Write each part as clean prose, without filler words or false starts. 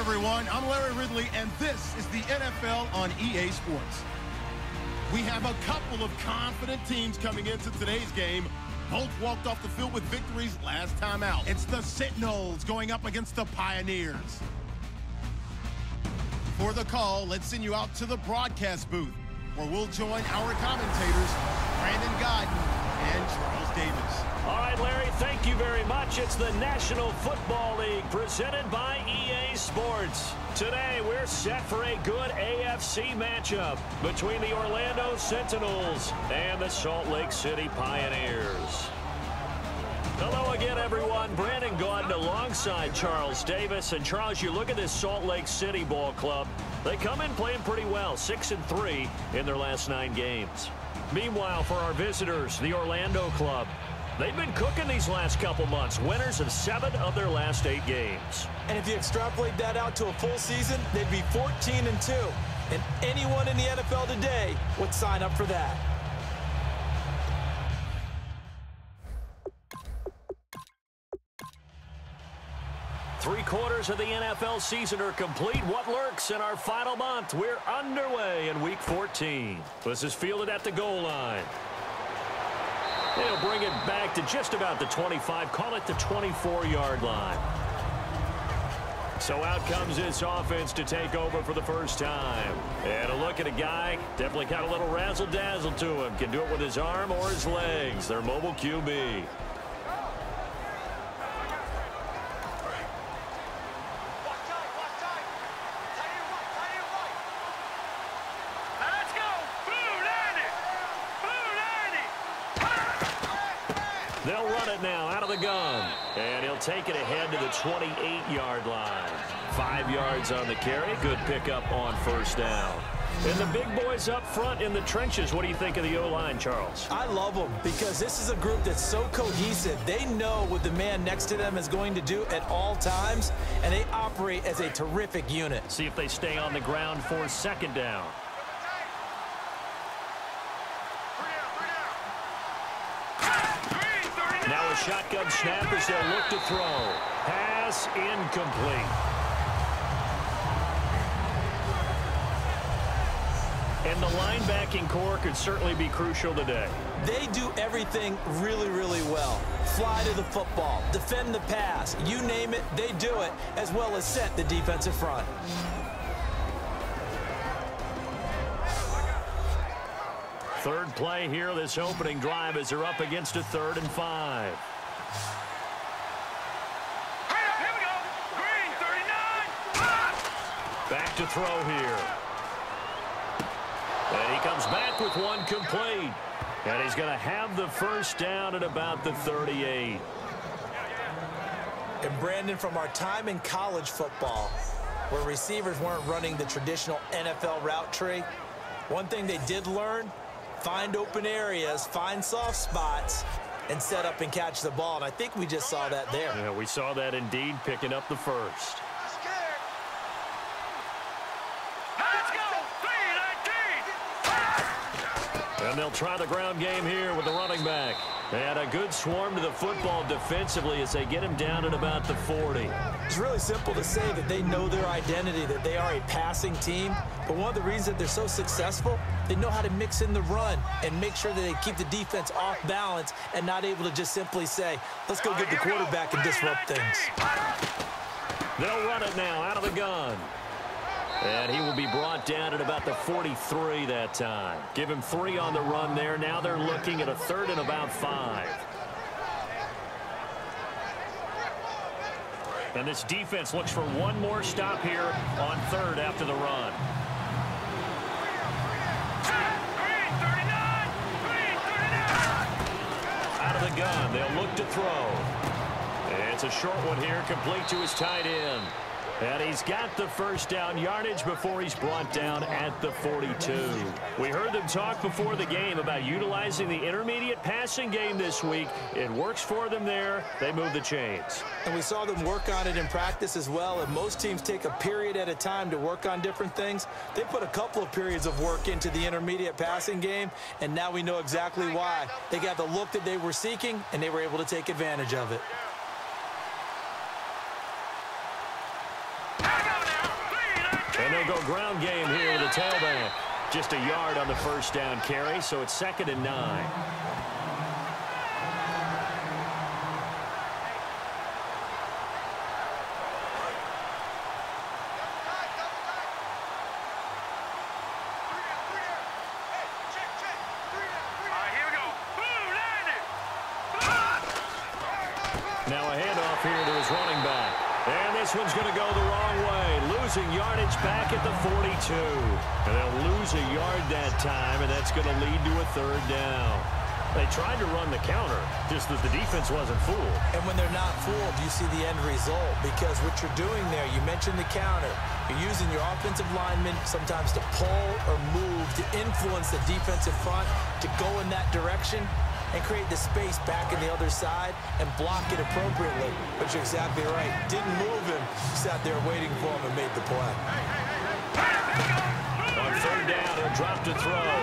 everyone. I'm Larry Ridley, and this is the NFL on EA Sports. We have a couple of confident teams coming into today's game. Both walked off the field with victories last time out. It's the Sentinels going up against the Pioneers. For the call, let's send you out to the broadcast booth, where we'll join our commentators, Brandon Godden and Charles Davis. All right, Larry, thank you very much. It's the National Football League presented by EA Sports. Today, we're set for a good AFC matchup between the Orlando Sentinels and the Salt Lake City Pioneers. Hello again, everyone. Brandon Gaudin alongside Charles Davis. And Charles, you look at this Salt Lake City ball club. They come in playing pretty well, 6-3 in their last 9 games. Meanwhile, for our visitors, the Orlando club, they've been cooking these last couple months, winners of 7 of their last 8 games. And if you extrapolate that out to a full season, they'd be 14-2. And anyone in the NFL today would sign up for that. Three-quarters of the NFL season are complete. What lurks in our final month? We're underway in Week 14. This is fielded at the goal line. They'll bring it back to just about the 25, call it the 24-yard line. So out comes this offense to take over for the first time. And a look at a guy, definitely got a little razzle-dazzle to him. Can do it with his arm or his legs. Their mobile QB. They'll run it now out of the gun. And he'll take it ahead to the 28-yard line. 5 yards on the carry. Good pickup on first down. And the big boys up front in the trenches. What do you think of the O-line, Charles? I love them because this is a group that's so cohesive. They know what the man next to them is going to do at all times, and they operate as a terrific unit. See if they stay on the ground for second down. Now a shotgun snap as they'll look to throw. Pass incomplete. And the linebacking core could certainly be crucial today. They do everything really, really well. Fly to the football, defend the pass, you name it, they do it, as well as set the defensive front. Third play here, this opening drive as they're up against a 3rd and 5. Here we go. Green, 39. Back to throw here. And he comes back with one complete. And he's going to have the first down at about the 38. And Brandon, from our time in college football, where receivers weren't running the traditional NFL route tree, one thing they did learn: find open areas, find soft spots, and set up and catch the ball. And I think we just saw that there. Yeah, we saw that indeed, picking up the first. Let's go. 3-19. And they'll try the ground game here with the running back. And a good swarm to the football defensively as they get him down at about the 40. It's really simple to say that they know their identity, that they are a passing team. But one of the reasons that they're so successful, they know how to mix in the run and make sure that they keep the defense off balance and not able to just simply say, let's go get the quarterback and disrupt things. They'll run it now out of the gun. And he will be brought down at about the 43 that time. Give him 3 on the run there. Now they're looking at a 3rd and about 5. And this defense looks for one more stop here on 3rd after the run. Green, 39. Green, 39. Out of the gun, they'll look to throw. It's a short one here, complete to his tight end. And he's got the first down yardage before he's brought down at the 42. We heard them talk before the game about utilizing the intermediate passing game this week. It works for them there. They move the chains. And we saw them work on it in practice as well. And most teams take a period at a time to work on different things. They put a couple of periods of work into the intermediate passing game, and now we know exactly why. They got the look that they were seeking, and they were able to take advantage of it. I go now. And they'll go ground game here with a tailback. Just a yard on the first down carry, so it's 2nd and 9. Now a handoff here to his running back. And this one's going to go the wrong way. Losing yardage back at the 42. And they'll lose a yard that time, and that's going to lead to a 3rd down. They tried to run the counter, just that the defense wasn't fooled. And when they're not fooled, you see the end result. Because what you're doing there, you mentioned the counter. You're using your offensive linemen sometimes to pull or move to influence the defensive front to go in that direction and create the space back in the other side and block it appropriately. But you're exactly right. Didn't move him. Sat there waiting for him and made the play. On 3rd down, he'll drop to throw.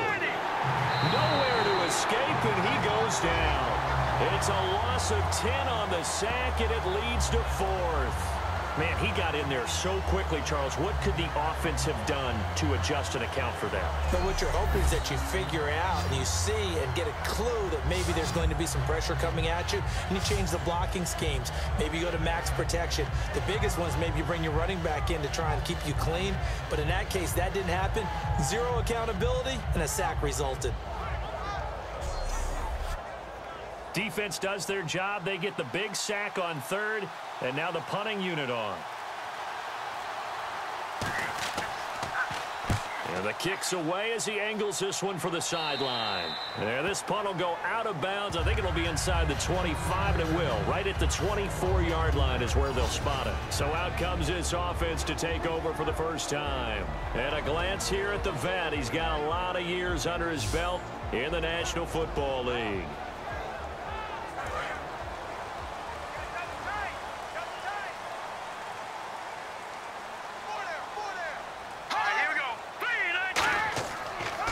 Nowhere to escape, and he goes down. It's a loss of 10 on the sack, and it leads to 4th. Man, he got in there so quickly, Charles. What could the offense have done to adjust and account for that? But what you're hoping is that you figure out and you see and get a clue that maybe there's going to be some pressure coming at you, and you change the blocking schemes. Maybe you go to max protection. The biggest ones, maybe you bring your running back in to try and keep you clean. But in that case, that didn't happen. 0 accountability, and a sack resulted. Defense does their job. They get the big sack on 3rd, and now the punting unit on. And the kick's away as he angles this one for the sideline. There, this punt will go out of bounds. I think it'll be inside the 25, and it will. Right at the 24-yard line is where they'll spot it. So out comes this offense to take over for the first time. And a glance here at the vet. He's got a lot of years under his belt in the National Football League.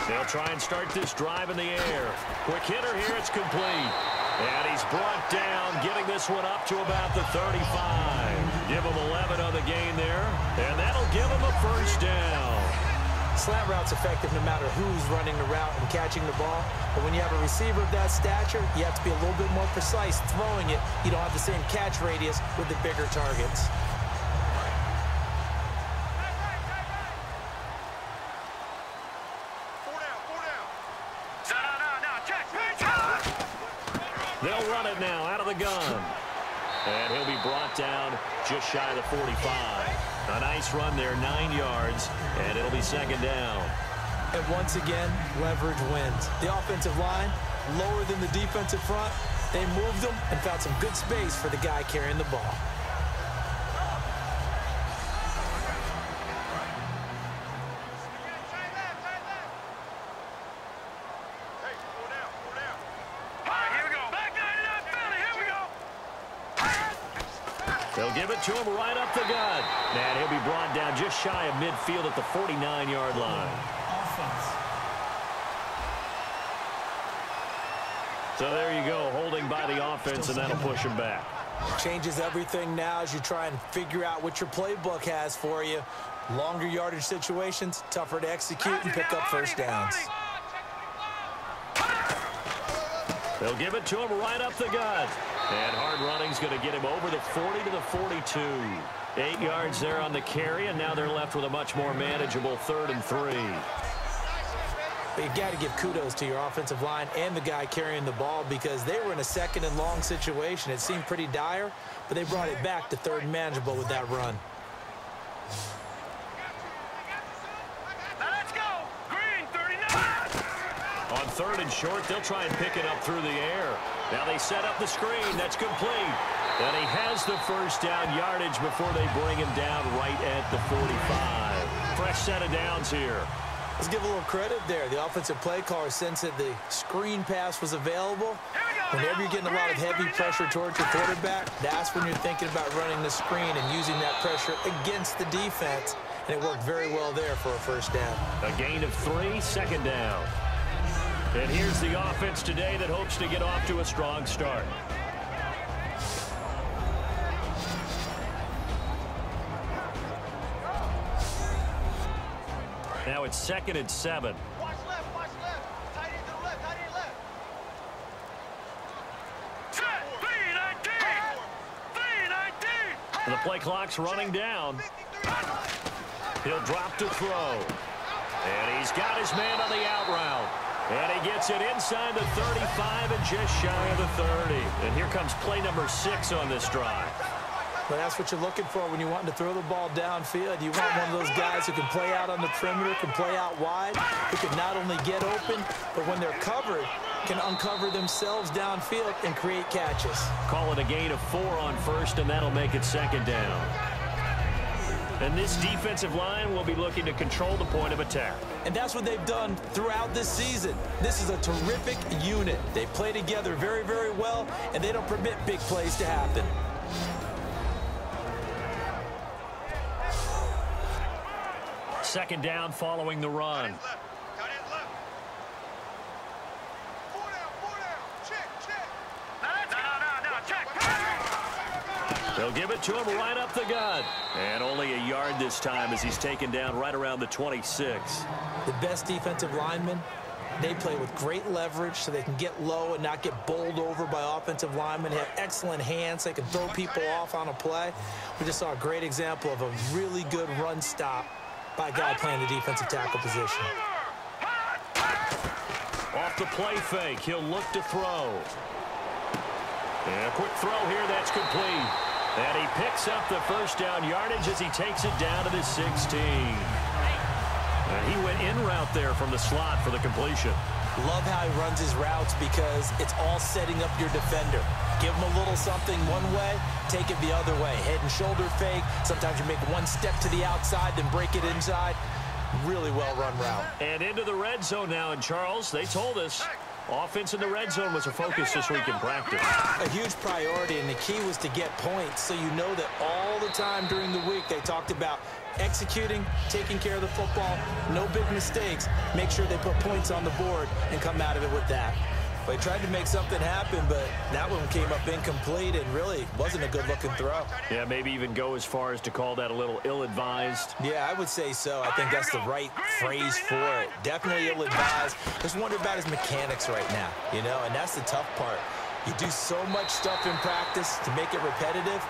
They'll try and start this drive in the air. Quick hitter here, it's complete. And he's brought down, getting this one up to about the 35. Give him 11 on the gain there, and that'll give him a first down. Slant route's effective no matter who's running the route and catching the ball. But when you have a receiver of that stature, you have to be a little bit more precise throwing it. You don't have the same catch radius with the bigger targets. They'll run it now out of the gun. And he'll be brought down just shy of the 45. A nice run there, 9 yards, and it'll be 2nd down. And once again, leverage wins. The offensive line, lower than the defensive front. They moved them and found some good space for the guy carrying the ball. They'll give it to him right up the gut. And he'll be brought down just shy of midfield at the 49-yard line. So there you go, holding by the offense, and that'll push him back. Changes everything now as you try and figure out what your playbook has for you. Longer yardage situations, tougher to execute and pick up first downs. They'll give it to him right up the gut. And hard running's going to get him over the 40 to the 42. 8 yards there on the carry, and now they're left with a much more manageable 3rd and 3. But you've got to give kudos to your offensive line and the guy carrying the ball because they were in a 2nd and long situation. It seemed pretty dire, but they brought it back to 3rd and manageable with that run. Now let's go. Green, 39. On 3rd and short, they'll try and pick it up through the air. Now they set up the screen. That's complete. And he has the first down yardage before they bring him down right at the 45. Fresh set of downs here. Let's give a little credit there. The offensive play caller sensed that the screen pass was available. Whenever you're getting a lot of heavy pressure towards your quarterback, that's when you're thinking about running the screen and using that pressure against the defense. And it worked very well there for a first down. A gain of 3, 2nd down. And here's the offense today that hopes to get off to a strong start. Now it's 2nd and 7. Watch left, watch left. Tight end to the left, tight end left. Set, 3-19. And the play clock's running down. He'll drop to throw. And he's got his man on the out route. And he gets it inside the 35 and just shy of the 30. And here comes play number 6 on this drive. But that's what you're looking for when you're wanting to throw the ball downfield. You want one of those guys who can play out on the perimeter, can play out wide, who can not only get open, but when they're covered, can uncover themselves downfield and create catches. Call it a gain of 4 on first, and that'll make it 2nd down. And this defensive line will be looking to control the point of attack. And that's what they've done throughout this season. This is a terrific unit. They play together very, very well, and they don't permit big plays to happen. Second down following the run. They'll give it to him right up the gut. And only a yard this time as he's taken down right around the 26. The best defensive linemen, they play with great leverage so they can get low and not get bowled over by offensive linemen. They have excellent hands. They can throw people off on a play. We just saw a great example of a really good run stop by a guy playing the defensive tackle position. Off the play fake, he'll look to throw. And a quick throw here, that's complete. And he picks up the first down yardage as he takes it down to the 16. And he went in route there from the slot for the completion. Love how he runs his routes because it's all setting up your defender. Give him a little something one way, take it the other way. Head and shoulder fake. Sometimes you make one step to the outside, then break it inside. Really well-run route. And into the red zone now. And, Charles, they told us offense in the red zone was a focus this week in practice. A huge priority, and the key was to get points. So you know that all the time during the week they talked about executing, taking care of the football, no big mistakes. Make sure they put points on the board and come out of it with that. Well, he tried to make something happen, but that one came up incomplete and really wasn't a good-looking throw. Yeah, maybe even go as far as to call that a little ill-advised. Yeah, I would say so. I think that's the right phrase for it. Definitely ill-advised. Just wonder about his mechanics right now, you know, and that's the tough part. You do so much stuff in practice to make it repetitive,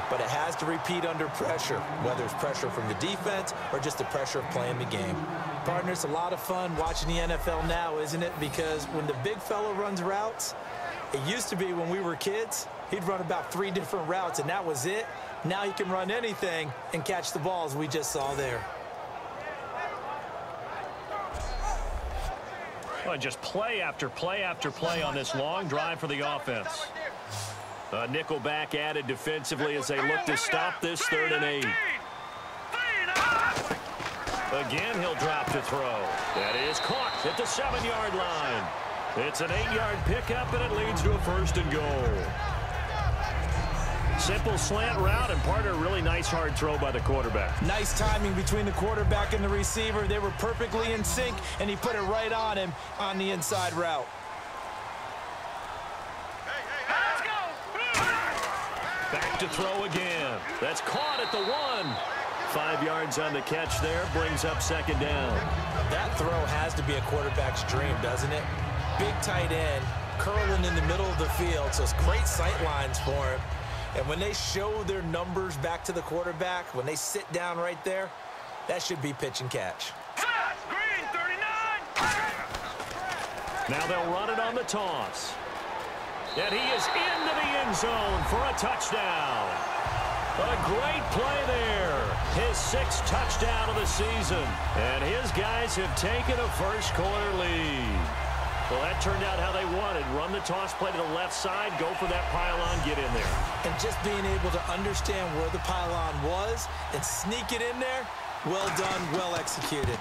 but it has to repeat under pressure, whether it's pressure from the defense or just the pressure of playing the game. Partner, it's a lot of fun watching the NFL now, isn't it? Because when the big fella runs routes, it used to be when we were kids, he'd run about 3 different routes, and that was it. Now he can run anything and catch the balls we just saw there. Well, just play after play after play on this long drive for the offense. A nickel back added defensively as they look to stop this 3rd and 8. Again, he'll drop to throw. That is caught at the 7-yard line. It's an 8-yard pickup, and it leads to a 1st and goal. Simple slant route, and partner, really nice hard throw by the quarterback. Nice timing between the quarterback and the receiver. They were perfectly in sync, and he put it right on him on the inside route. Back to throw again. That's caught at the 1. 5 yards on the catch there, brings up 2nd down. That throw has to be a quarterback's dream, doesn't it? Big tight end, curling in the middle of the field, so it's great sight lines for him. And when they show their numbers back to the quarterback, when they sit down right there, that should be pitch and catch. Green, 39. Now they'll run it on the toss. And he is into the end zone for a touchdown. A great play there. His 6th touchdown of the season. And his guys have taken a first-quarter lead. Well, that turned out how they wanted. Run the toss play to the left side, go for that pylon, get in there. And just being able to understand where the pylon was and sneak it in there, well done, well executed.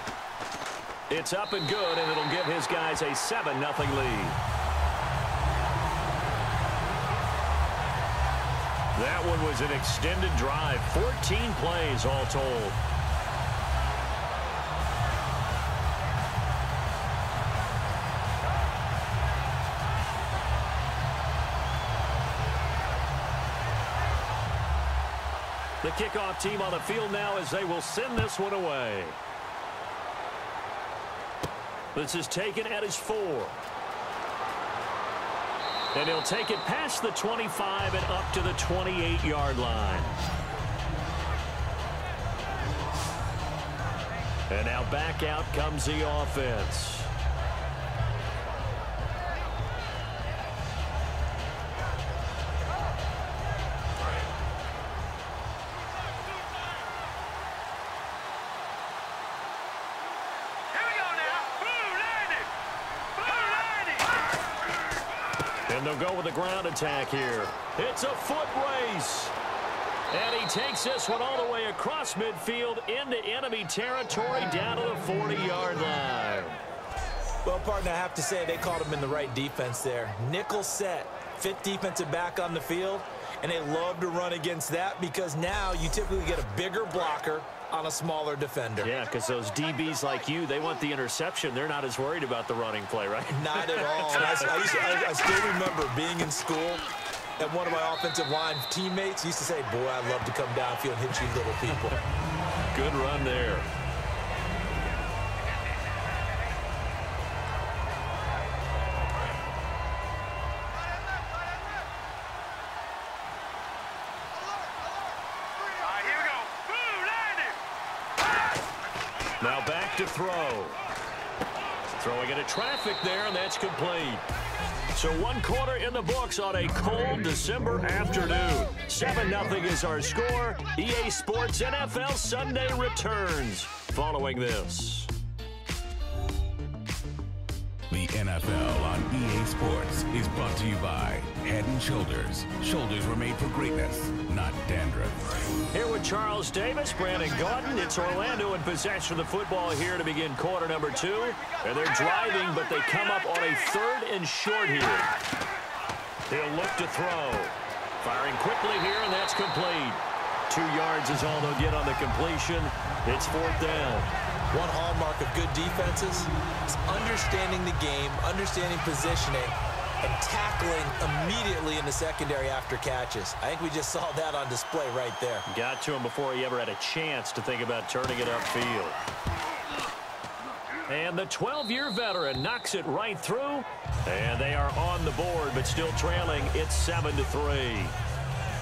It's up and good, and it'll give his guys a 7-0 lead. That one was an extended drive, 14 plays all told. The kickoff team on the field now as they will send this one away. This is taken at his 4. And he'll take it past the 25 and up to the 28-yard line. And now back out comes the offense. And they'll go with a ground attack here. It's a foot race. And he takes this one all the way across midfield into enemy territory down to the 40-yard line. Well, partner, I have to say they called him in the right defense there. Nickel set, 5th defensive back on the field, and they love to run against that because now you typically get a bigger blocker on a smaller defender. Yeah, because those DBs like you, they want the interception. They're not as worried about the running play, right? Not at all. I still remember being in school, and one of my offensive line teammates used to say, boy, I'd love to come downfield and hit you little people. Good run there. Now back to throw. Throwing into traffic there, and that's complete. So 1 quarter in the books on a cold December afternoon. 7-0 is our score. EA Sports NFL Sunday returns following this. The NFL on EA Sports is brought to you by Head & Shoulders. Shoulders were made for greatness, not dandruff. Here with Charles Davis, Brandon Gaudin. It's Orlando in possession of the football here to begin quarter number 2. And they're driving, but they come up on a 3rd and short here. He'll look to throw. Firing quickly here, and that's complete. 2 yards is all they'll get on the completion. It's 4th down. One hallmark of good defenses is understanding the game, understanding positioning, and tackling immediately in the secondary after catches. I think we just saw that on display right there. Got to him before he ever had a chance to think about turning it upfield. And the 12-year veteran knocks it right through, and they are on the board, but still trailing. It's 7-3.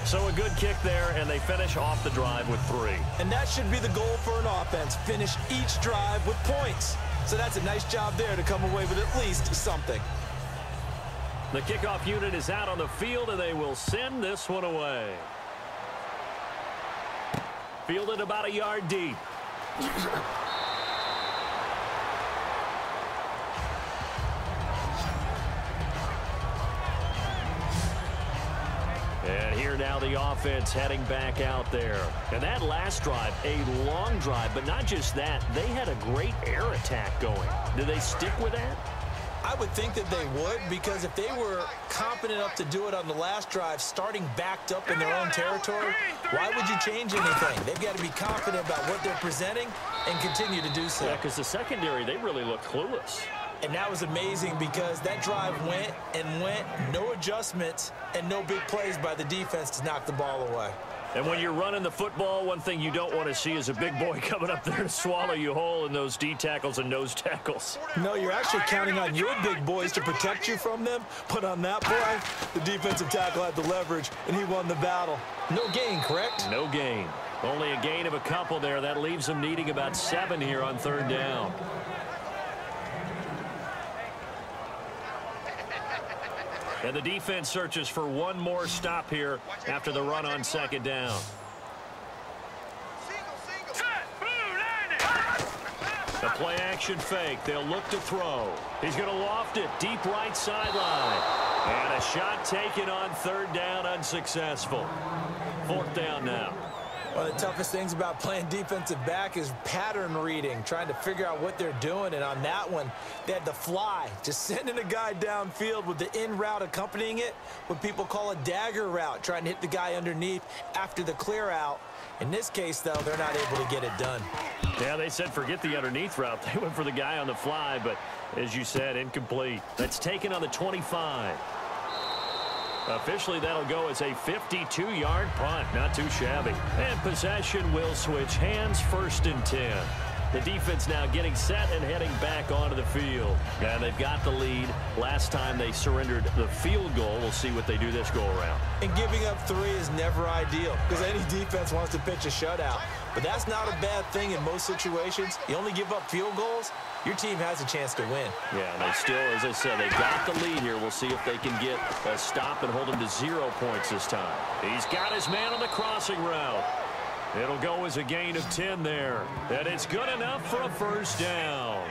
So a good kick there, and they finish off the drive with 3. And that should be the goal for an offense, finish each drive with points. So that's a nice job there to come away with at least something. The kickoff unit is out on the field, and they will send this one away. Fielded about a yard deep. And here now the offense heading back out there. And that last drive, a long drive, but not just that. They had a great air attack going. Do they stick with that? I would think that they would, because if they were confident enough to do it on the last drive, starting backed up in their own territory, why would you change anything? They've got to be confident about what they're presenting and continue to do so. Yeah, because the secondary, they really look clueless. And that was amazing because that drive went and went, no adjustments, and no big plays by the defense to knock the ball away. And when you're running the football, one thing you don't want to see is a big boy coming up there to swallow you whole in those D tackles and nose tackles. No, you're actually counting on your big boys to protect you from them. But on that play, the defensive tackle had the leverage, and he won the battle. No gain, correct? No gain. Only a gain of a couple there. That leaves them needing about 7 here on 3rd down. And the defense searches for one more stop here after the run on 2nd down. The play action fake. They'll look to throw. He's going to loft it deep right sideline. And a shot taken on 3rd down, unsuccessful. 4th down now. One of the toughest things about playing defensive back is pattern reading, trying to figure out what they're doing. And on that one, they had the fly, just sending a guy downfield with the in route accompanying it, what people call a dagger route, trying to hit the guy underneath after the clear out. In this case, though, they're not able to get it done. Yeah, they said forget the underneath route. They went for the guy on the fly, but as you said, incomplete. That's taken on the 25. Officially, that'll go as a 52-yard punt. Not too shabby. And possession will switch hands, 1st and 10. The defense now getting set and heading back onto the field. And they've got the lead. Last time they surrendered the field goal. We'll see what they do this go-around. And giving up 3 is never ideal because any defense wants to pitch a shutout. But that's not a bad thing in most situations. You only give up field goals, your team has a chance to win. Yeah, and they still, as I said, they got the lead here. We'll see if they can get a stop and hold them to 0 points this time. He's got his man on the crossing route. It'll go as a gain of 10 there. And it's good enough for a first down.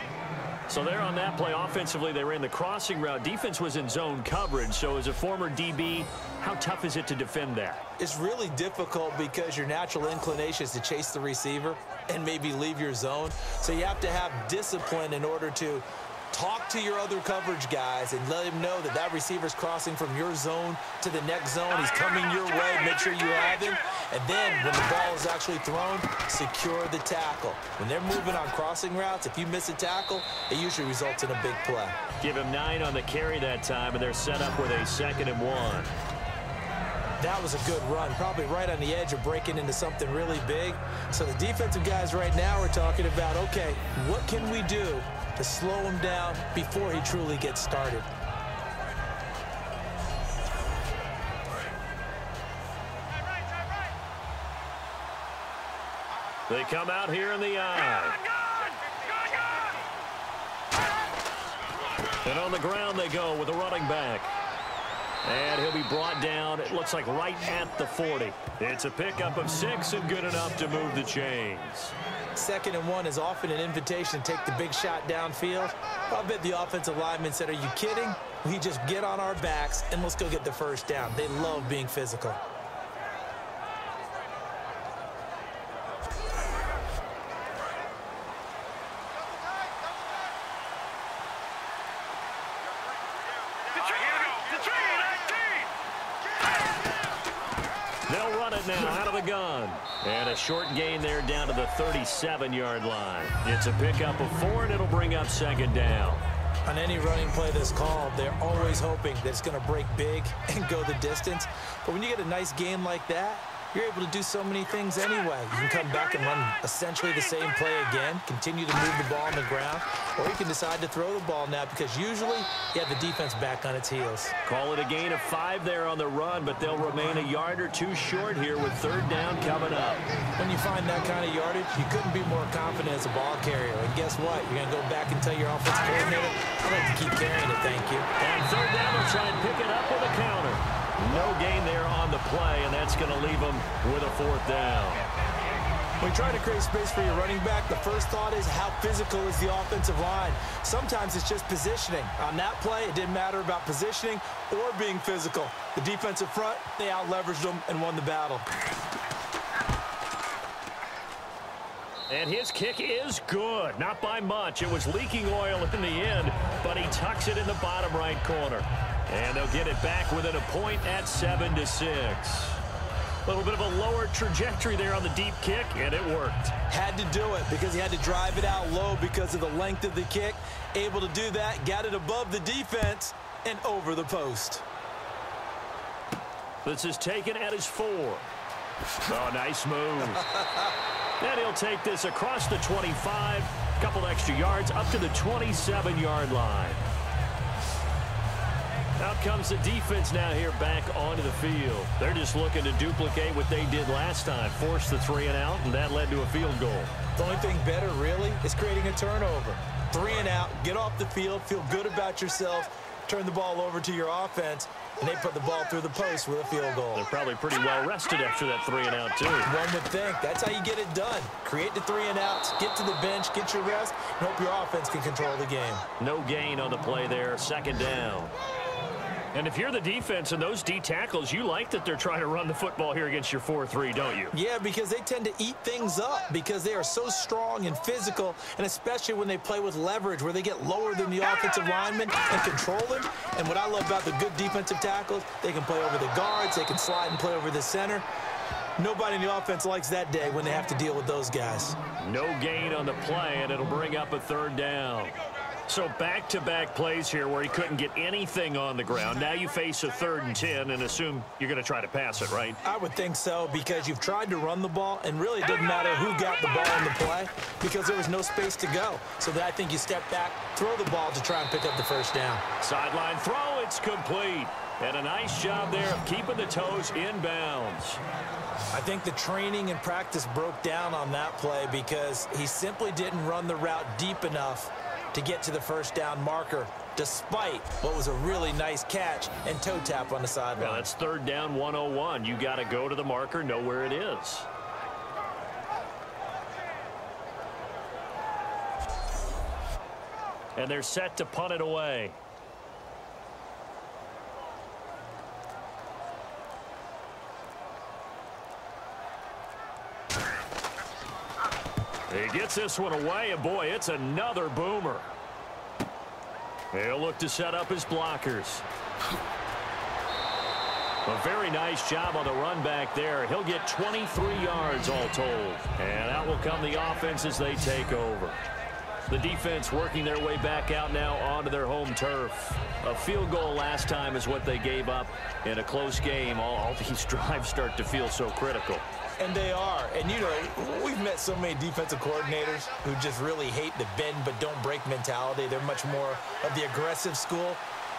So there on that play, offensively, they ran the crossing route. Defense was in zone coverage. So as a former DB, how tough is it to defend that? It's really difficult because your natural inclination is to chase the receiver and maybe leave your zone. So you have to have discipline in order to talk to your other coverage guys and let him know that that receiver's crossing from your zone to the next zone. He's coming your way. Make sure you have him. And then when the ball is actually thrown, secure the tackle. When they're moving on crossing routes, if you miss a tackle, it usually results in a big play. Give him 9 on the carry that time, and they're set up with a 2nd and 1. That was a good run, probably right on the edge of breaking into something really big. So the defensive guys right now are talking about, okay, what can we do to slow him down before he truly gets started? They come out here in the eye. And on the ground they go with a running back. And he'll be brought down, it looks like right at the 40. It's a pickup of 6 and good enough to move the chains. 2nd and 1 is often an invitation to take the big shot downfield. I bet the offensive lineman said, are you kidding? We just get on our backs and let's go get the first down. They love being physical. They'll run it now out of the gun. And a short gain there down to the 37-yard line. It's a pickup of 4, and it'll bring up 2nd down. On any running play that's called, they're always hoping that it's going to break big and go the distance. But when you get a nice gain like that, you're able to do so many things anyway. You can come back and run essentially the same play again, continue to move the ball on the ground, or you can decide to throw the ball now because usually you have the defense back on its heels. Call it a gain of 5 there on the run, but they'll remain a yard or 2 short here with 3rd down coming up. When you find that kind of yardage, you couldn't be more confident as a ball carrier. And guess what? You're going to go back and tell your offensive coordinator, I'd like to keep carrying it, thank you. And 3rd down, they'll try and pick it up with a counter. No gain there on the play, and that's going to leave them with a 4th down. When you try to create space for your running back, the first thought is how physical is the offensive line. Sometimes it's just positioning. On that play, it didn't matter about positioning or being physical. The defensive front, they out-leveraged them and won the battle. And his kick is good. Not by much. It was leaking oil in the end, but he tucks it in the bottom right corner. And they'll get it back within a point at 7-6. A little bit of a lower trajectory there on the deep kick, and it worked. Had to do it because he had to drive it out low because of the length of the kick. Able to do that, got it above the defense and over the post. This is taken at his 4. Oh, nice move. And he'll take this across the 25, a couple extra yards up to the 27-yard line. Out comes the defense now here back onto the field. They're just looking to duplicate what they did last time, force the 3 and out, and that led to a field goal. The only thing better, really, is creating a turnover. 3 and out, get off the field, feel good about yourself, turn the ball over to your offense, and they put the ball through the post with a field goal. They're probably pretty well rested after that 3 and out, too. One would think. That's how you get it done. Create the 3 and outs, get to the bench, get your rest, and hope your offense can control the game. No gain on the play there, 2nd down. And if you're the defense and those D tackles, you like that they're trying to run the football here against your 4-3, don't you? Yeah, because they tend to eat things up because they are so strong and physical, and especially when they play with leverage where they get lower than the offensive lineman and control him. And what I love about the good defensive tackles, they can play over the guards, they can slide and play over the center. Nobody in the offense likes that day when they have to deal with those guys. No gain on the play, and it'll bring up a 3rd down. So back-to-back plays here where he couldn't get anything on the ground. Now you face a 3rd and 10 and assume you're going to try to pass it, right? I would think so, because you've tried to run the ball, and really it didn't matter who got the ball in the play because there was no space to go. So that I think you step back, throw the ball to try and pick up the first down. Sideline throw, it's complete. And a nice job there of keeping the toes inbounds. I think the training and practice broke down on that play because he simply didn't run the route deep enough to get to the first down marker, despite what was a really nice catch and toe tap on the sideline. Well, that's 3rd down 101. You got to go to the marker, know where it is. And they're set to punt it away. He gets this one away, and boy, it's another boomer. He'll look to set up his blockers. A very nice job on the run back there. He'll get 23 yards all told. And out will come the offense as they take over. The defense working their way back out now onto their home turf. A field goal last time is what they gave up in a close game. All these drives start to feel so critical. And they are. And, you know, we've met so many defensive coordinators who just really hate the bend but don't break mentality. They're much more of the aggressive school.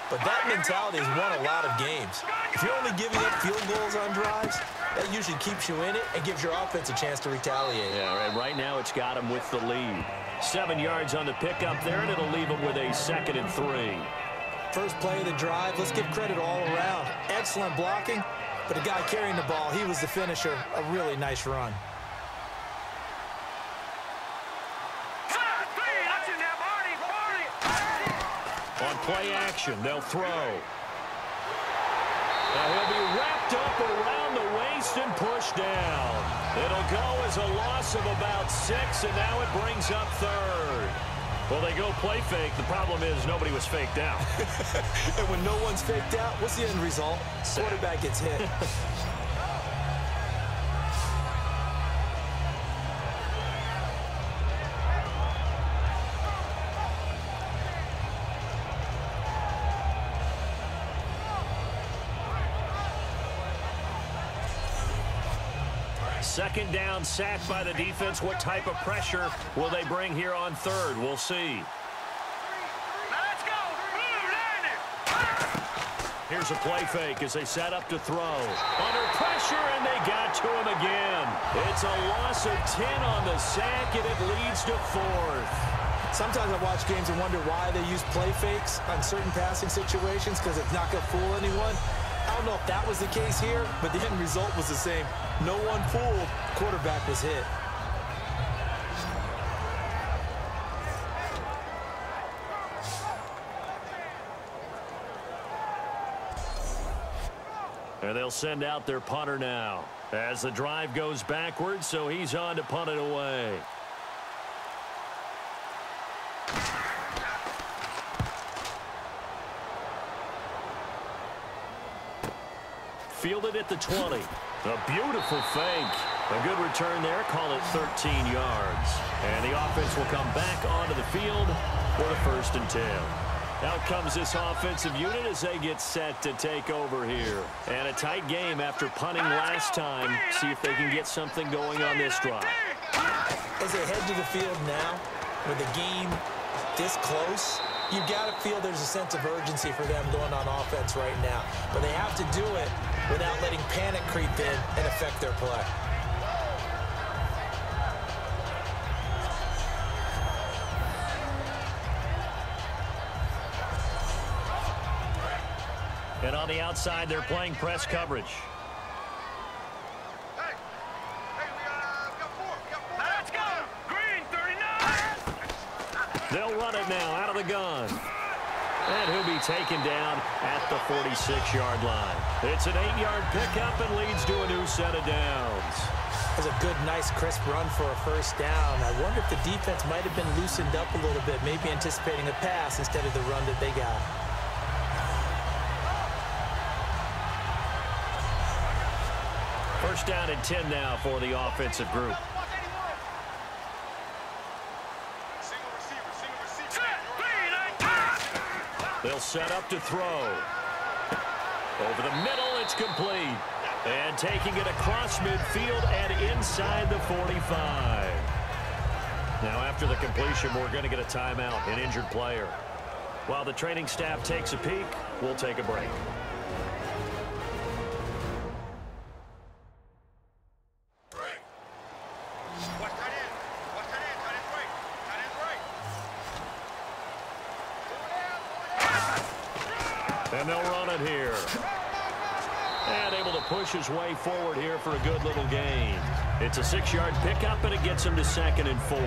But that mentality has won a lot of games. If you're only giving up field goals on drives, that usually keeps you in it and gives your offense a chance to retaliate. Yeah, and right now it's got him with the lead. 7 yards on the pickup there, and it'll leave him with a 2nd and 3. First play of the drive, let's give credit all around. Excellent blocking. But the guy carrying the ball, he was the finisher. A really nice run. On play action, they'll throw. Now he'll be wrapped up around the waist and pushed down. It'll go as a loss of about 6, and now it brings up 3rd. Well, they go play fake. The problem is nobody was faked out. And when no one's faked out, what's the end result? Quarterback gets hit. Second down, sacked by the defense. What type of pressure will they bring here on 3rd? We'll see. Let's go. Here's a play fake as they set up to throw. Under pressure, and they got to him again. It's a loss of 10 on the sack, and it leads to 4th. Sometimes I watch games and wonder why they use play fakes on certain passing situations, because it's not going to fool anyone. I don't know if that was the case here, but the end result was the same. No one fooled. Quarterback was hit. And they'll send out their punter now as the drive goes backwards, so he's on to punt it away. Fielded at the 20. A beautiful fake. A good return there. Call it 13 yards. And the offense will come back onto the field for the 1st and 10. Out comes this offensive unit as they get set to take over here. And a tight game after punting last time. See if they can get something going on this drive. As they head to the field now, with the game this close, you've got to feel there's a sense of urgency for them going on offense right now. But they have to do it without letting panic creep in and affect their play. And on the outside, they're playing press coverage. Hey, we got 4. Let's go. Green, 39. They'll run it now out of the gun. And he'll be taken down at the 46-yard line. It's an 8-yard pickup and leads to a new set of downs. That's a good, nice, crisp run for a first down. I wonder if the defense might have been loosened up a little bit, maybe anticipating a pass instead of the run that they got. First down and 10 now for the offensive group. Single receiver. Set, 3, 19. They'll set up to throw. Over the middle, it's complete. And taking it across midfield and inside the 45. Now, after the completion, we're going to get a timeout, an injured player. While the training staff takes a peek, we'll take a break. And they'll run it here. And able to push his way forward here for a good little gain. It's a 6-yard pickup, and it gets him to 2nd and 4.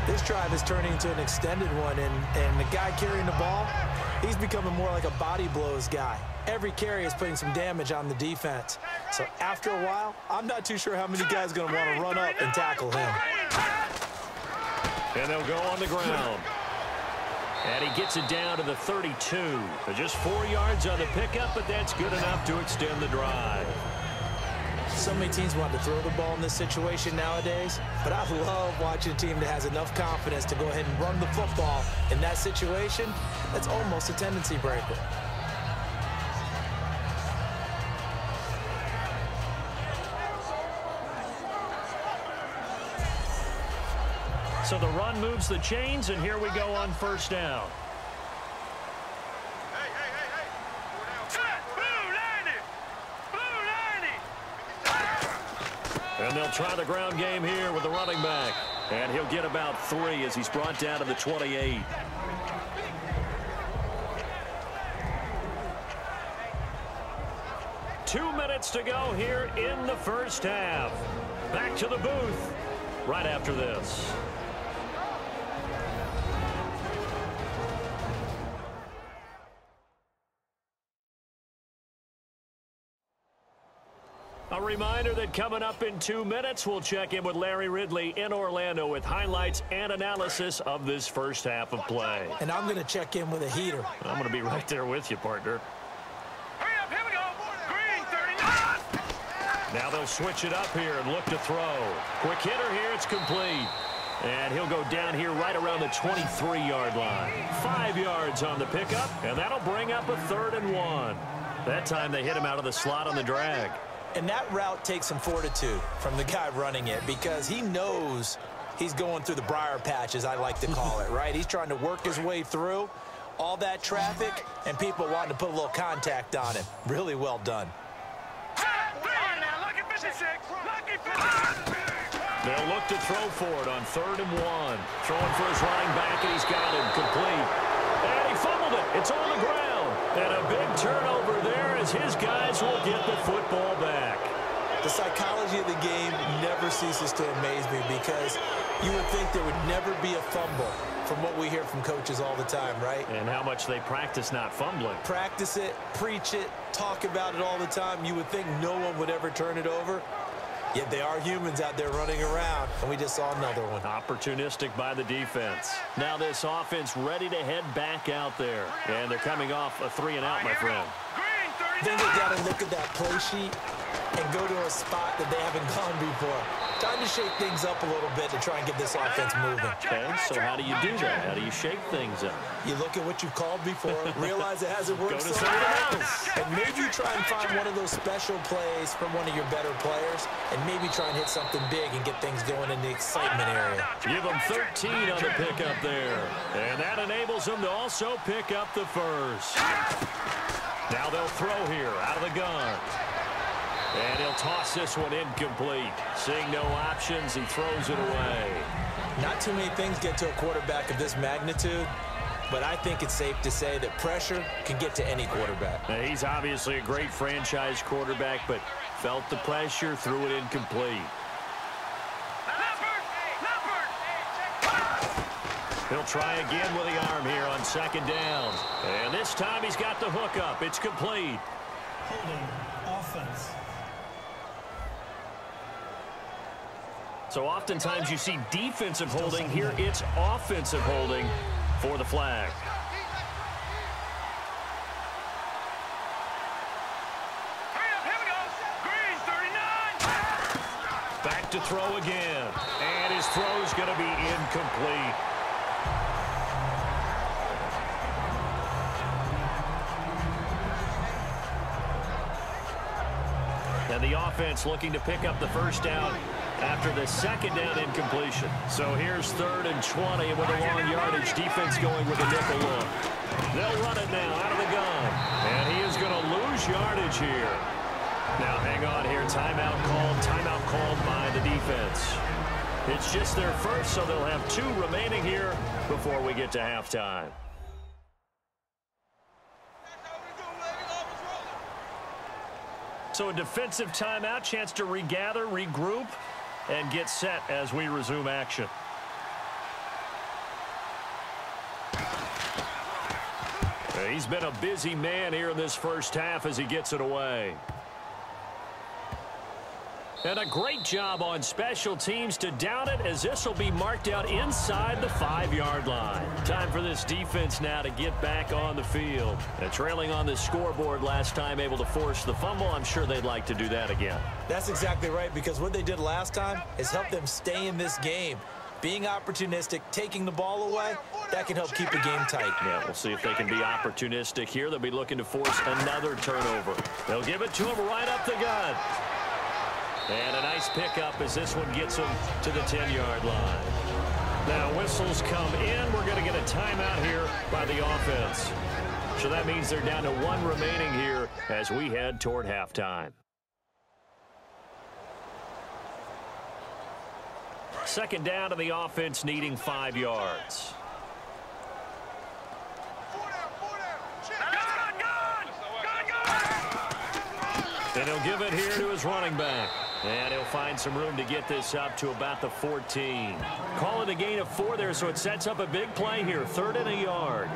This drive is turning into an extended one, and the guy carrying the ball, he's becoming more like a body blows guy. Every carry is putting some damage on the defense. So after a while, I'm not too sure how many guys are going to want to run up and tackle him. And they'll go on the ground. And he gets it down to the 32. Just 4 yards on the pickup, but that's good enough to extend the drive. So many teams want to throw the ball in this situation nowadays, but I love watching a team that has enough confidence to go ahead and run the football. In that situation, that's almost a tendency breaker. So the run moves the chains, and here we go on 1st down. And they'll try the ground game here with the running back. And he'll get about 3 as he's brought down to the 28. Two minutes to go here in the 1st half. Back to the booth right after this. A reminder that coming up in 2 minutes, we'll check in with Larry Ridley in Orlando with highlights and analysis of this 1st half of play. And I'm going to check in with a heater. I'm going to be right there with you, partner. Hurry up, here we go. Green, 39. Now they'll switch it up here and look to throw. Quick hitter here, it's complete. And he'll go down here right around the 23-yard line. 5 yards on the pickup, and that'll bring up a 3rd and 1. That time they hit him out of the slot on the drag. And that route takes some fortitude from the guy running it because he knows he's going through the briar patch, as I like to call it, right? He's trying to work his way through all that traffic and people wanting to put a little contact on him. Really well done. They'll look to throw for it on 3rd and 1. Throwing for his running back, and he's got him complete. And he fumbled it. It's on the ground. And a big turnover there as his guys will get the football back. The psychology of the game never ceases to amaze me because you would think there would never be a fumble from what we hear from coaches all the time, right? And how much they practice not fumbling. Practice it, preach it, talk about it all the time. You would think no one would ever turn it over. Yet they are humans out there running around, and we just saw another one. Opportunistic by the defense. Now this offense ready to head back out there. And they're coming off a 3-and-out, my friend. Then they got to look at that play sheet and go to a spot that they haven't gone before. Time to shake things up a little bit to try and get this offense moving. Okay, so how do you do that? How do you shake things up? You look at what you've called before, realize it hasn't worked Go to somewhere something else. else. And maybe try and find one of those special plays from one of your better players, and maybe try and hit something big and get things going in the excitement area. Give them 13 on the pickup there. And that enables them to also pick up the 1st. Now they'll throw here out of the gun. And he'll toss this one incomplete. Seeing no options, he throws it away. Not too many things get to a quarterback of this magnitude, but I think it's safe to say that pressure can get to any quarterback. Now, he's obviously a great franchise quarterback, but felt the pressure, threw it incomplete. He'll try again with the arm here on 2nd down. And this time he's got the hook up. It's complete. Holding offense. So oftentimes you see defensive holding. Here it's offensive holding for the flag. Back to throw again. And his throw's going to be incomplete. offense looking to pick up the first down after the second down incompletion. So here's 3rd and 20 with a long yardage. Defense going with a nickel look. They'll run it now out of the gun. And he is going to lose yardage here. Now hang on here. Timeout called by the defense. It's just their first, so they'll have 2 remaining here before we get to halftime. So a defensive timeout, chance to regather, regroup, and get set as we resume action. He's been a busy man here in this first half as he gets it away. And a great job on special teams to down it, as this will be marked out inside the 5-yard line. Time for this defense now to get back on the field. And trailing on the scoreboard last time, able to force the fumble. I'm sure they'd like to do that again. That's exactly right, because what they did last time is help them stay in this game. Being opportunistic, taking the ball away, that can help keep the game tight. Yeah, we'll see if they can be opportunistic here. They'll be looking to force another turnover. They'll give it to him right up the gut. And a nice pickup as this one gets him to the 10-yard line. Now whistles come in. We're going to get a timeout here by the offense. So that means they're down to 1 remaining here as we head toward halftime. Second down to the offense, needing 5 yards. And he'll give it here to his running back. And he'll find some room to get this up to about the 14. Call it a gain of 4 there, so it sets up a big play here. 3rd and a yard.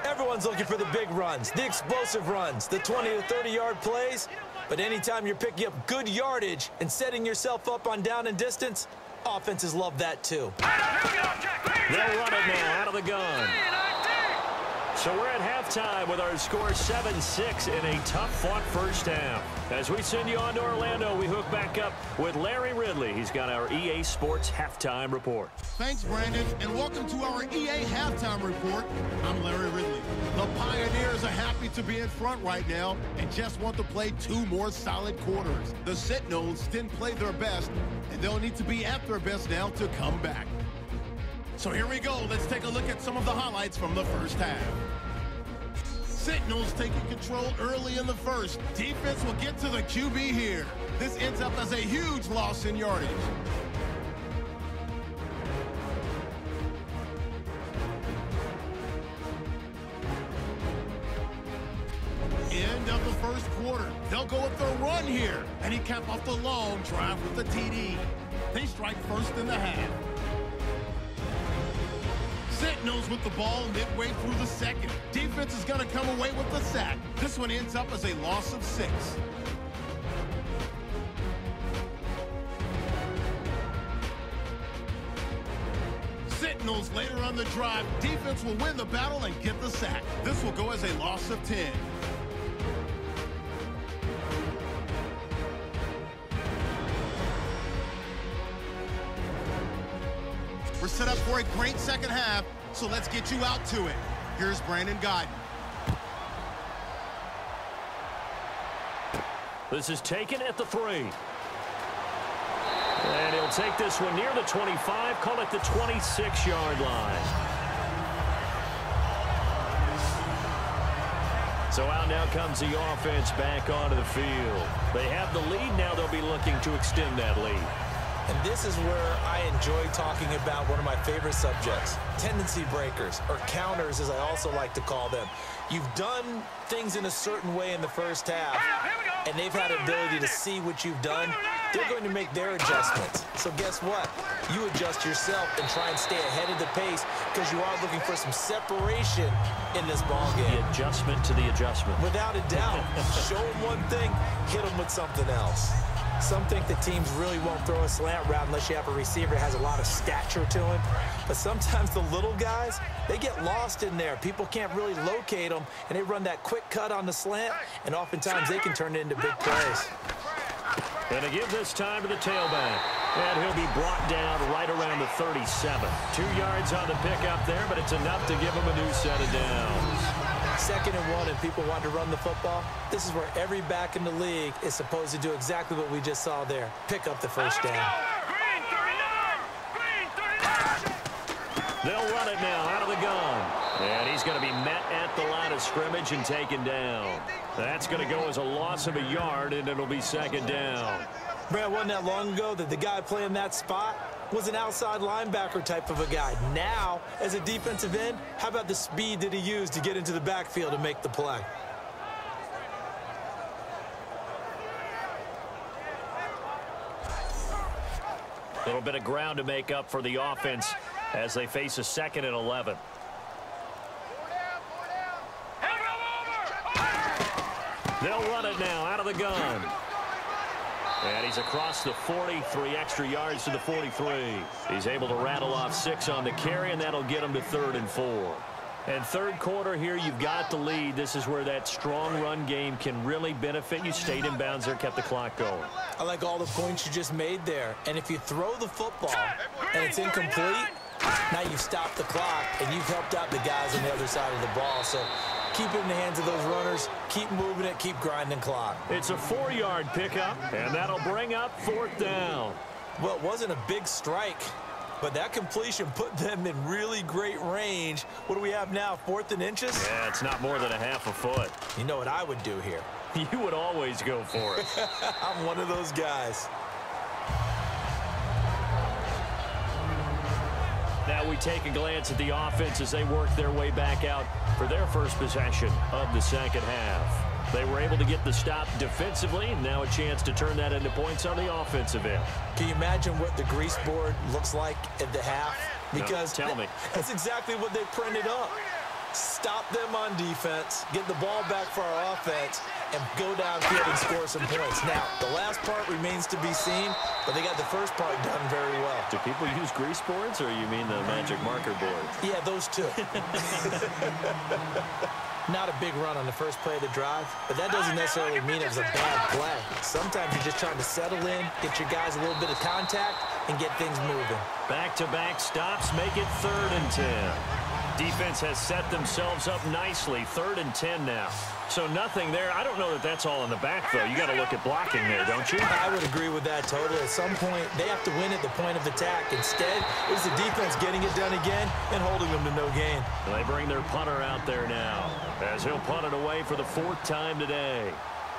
Everyone's looking for the big runs, the explosive runs, the 20 to 30-yard plays. But anytime you're picking up good yardage and setting yourself up on down and distance, offenses love that too. They'll run it now out of the gun. So we're at halftime with our score 7-6 in a tough-fought first half. As we send you on to Orlando, we hook back up with Larry Ridley. He's got our EA Sports Halftime Report. Thanks, Brandon, and welcome to our EA Halftime Report. I'm Larry Ridley. The Pioneers are happy to be in front right now and just want to play 2 more solid quarters. The Sentinels didn't play their best, and they'll need to be at their best now to come back. So here we go. Let's take a look at some of the highlights from the first half. Sentinels taking control early in the first. Defense will get to the QB here. This ends up as a huge loss in yardage. End of the first quarter. They'll go with their run here. And he capped off the long drive with the TD. They strike first in the half. Sentinels with the ball midway through the second. Defense is going to come away with the sack. This one ends up as a loss of 6. Sentinels later on the drive. Defense will win the battle and get the sack. This will go as a loss of 10. We're set up for a great second half, so let's get you out to it. Here's Brandon Guyton. This is taken at the 3. And he'll take this one near the 25, call it the 26-yard line. So out now comes the offense back onto the field. They have the lead, now they'll be looking to extend that lead. And this is where I enjoy talking about one of my favorite subjects, tendency breakers, or counters as I also like to call them. You've done things in a certain way in the first half, and they've had ability to see what you've done. They're going to make their adjustments. So guess what? You adjust yourself and try and stay ahead of the pace because you are looking for some separation in this ball game. The adjustment to the adjustment. Without a doubt. Show them one thing, hit them with something else. Some think that teams really won't throw a slant route unless you have a receiver that has a lot of stature to him. But sometimes the little guys, they get lost in there. People can't really locate them, and they run that quick cut on the slant, and oftentimes they can turn it into big plays. And to give this time to the tailback. And he'll be brought down right around the 37. 2 yards on the pickup there, but it's enough to give him a new set of downs. 2nd and 1 and people want to run the football, this is where every back in the league is supposed to do exactly what we just saw there. Pick up the first down. They'll run it now out of the gun. And he's going to be met at the line of scrimmage and taken down. That's going to go as a loss of a yard, and it'll be 2nd down. Brad, wasn't that long ago that the guy playing that spot was an outside linebacker type of a guy. Now, as a defensive end, how about the speed that he used to get into the backfield and make the play? A little bit of ground to make up for the offense as they face a 2nd and 11. They'll run it now out of the gun. And he's across the 40, 3 extra yards to the 43. He's able to rattle off 6 on the carry, and that'll get him to 3rd and 4. And 3rd quarter here, you've got the lead. This is where that strong run game can really benefit you. Stayed in bounds there, kept the clock going. I like all the points you just made there. And if you throw the football and it's incomplete, now you've stopped the clock and you've helped out the guys on the other side of the ball. So keep it in the hands of those runners. Keep moving it. Keep grinding clock. It's a 4-yard pickup, and that'll bring up 4th down. Well, it wasn't a big strike, but that completion put them in really great range. What do we have now, 4th and inches? Yeah, it's not more than a half a foot. You know what I would do here? You would always go for it. I'm one of those guys. Now we take a glance at the offense as they work their way back out for their first possession of the 2nd half. They were able to get the stop defensively, and now a chance to turn that into points on the offensive end. Can you imagine what the grease board looks like at the half? Because no, tell me. That's exactly what they printed up. Stop them on defense, get the ball back for our offense, and go downfield and score some points. Now, the last part remains to be seen, but they got the first part done very well. Do people use grease boards, or you mean the magic marker board? Yeah, those two. Not a big run on the first play of the drive, but that doesn't necessarily mean it was a bad play. Sometimes you're just trying to settle in, get your guys a little bit of contact, and get things moving. Back-to-back stops make it 3rd and 10. Defense has set themselves up nicely. 3rd and 10 now. So nothing there. I don't know that that's all in the back, though. You got to look at blocking there, don't you? I would agree with that totally. At some point, they have to win at the point of attack. Instead, it was the defense getting it done again and holding them to no gain. They bring their punter out there now as he'll punt it away for the 4th time today.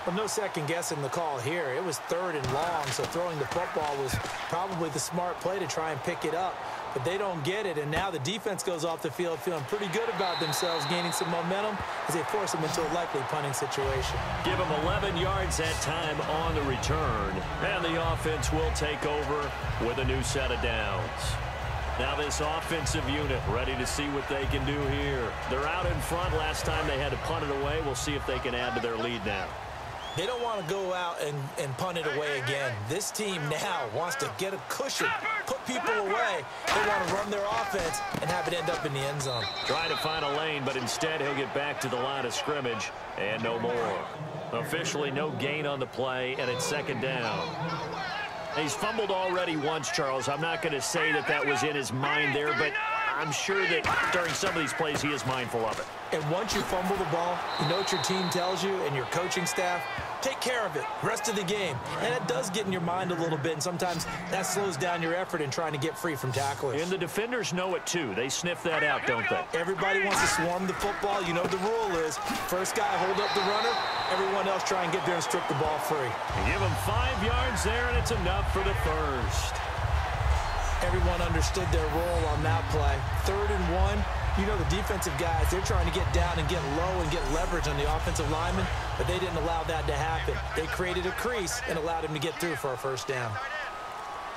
Well, no second guessing the call here. It was 3rd and long, so throwing the football was probably the smart play to try and pick it up. But they don't get it, and now the defense goes off the field feeling pretty good about themselves, gaining some momentum as they force them into a likely punting situation. Give them 11 yards that time on the return, and the offense will take over with a new set of downs. Now this offensive unit ready to see what they can do here. They're out in front. Last time they had to punt it away. We'll see if they can add to their lead now. They don't want to go out and punt it away again. This team now wants to get a cushion, put people away. They want to run their offense and have it end up in the end zone. Trying to find a lane, but instead he'll get back to the line of scrimmage and no more. Officially no gain on the play, and it's 2nd down. He's fumbled already once, Charles. I'm not going to say that that was in his mind there, but I'm sure that during some of these plays he is mindful of it. And once you fumble the ball, you know what your team tells you and your coaching staff? Take care of it, rest of the game. And it does get in your mind a little bit, and sometimes that slows down your effort in trying to get free from tacklers. And the defenders know it too. They sniff that out, don't they? Everybody wants to swarm the football. You know the rule is first guy hold up the runner, everyone else try and get there and strip the ball free. And give them 5 yards there, and it's enough for the first. Everyone understood their role on that play. 3rd and 1. You know the defensive guys, they're trying to get down and get low and get leverage on the offensive lineman, but they didn't allow that to happen. They created a crease and allowed him to get through for a first down.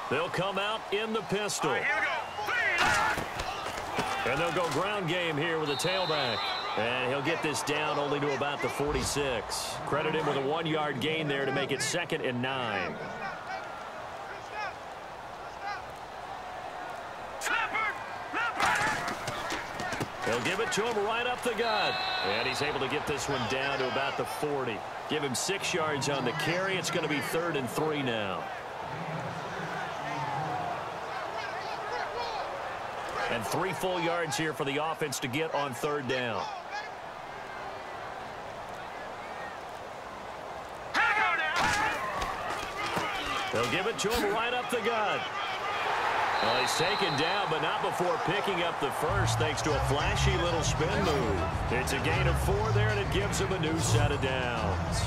They'll come out in the pistol. And they'll go ground game here with a tailback. And he'll get this down only to about the 46. Credit him with a 1-yard gain there to make it 2nd and 9. They'll give it to him right up the gut. And he's able to get this one down to about the 40. Give him 6 yards on the carry. It's going to be 3rd and 3 now. And 3 full yards here for the offense to get on 3rd down. They'll give it to him right up the gut. Well, he's taken down, but not before picking up the first thanks to a flashy little spin move. It's a gain of 4 there, and it gives him a new set of downs.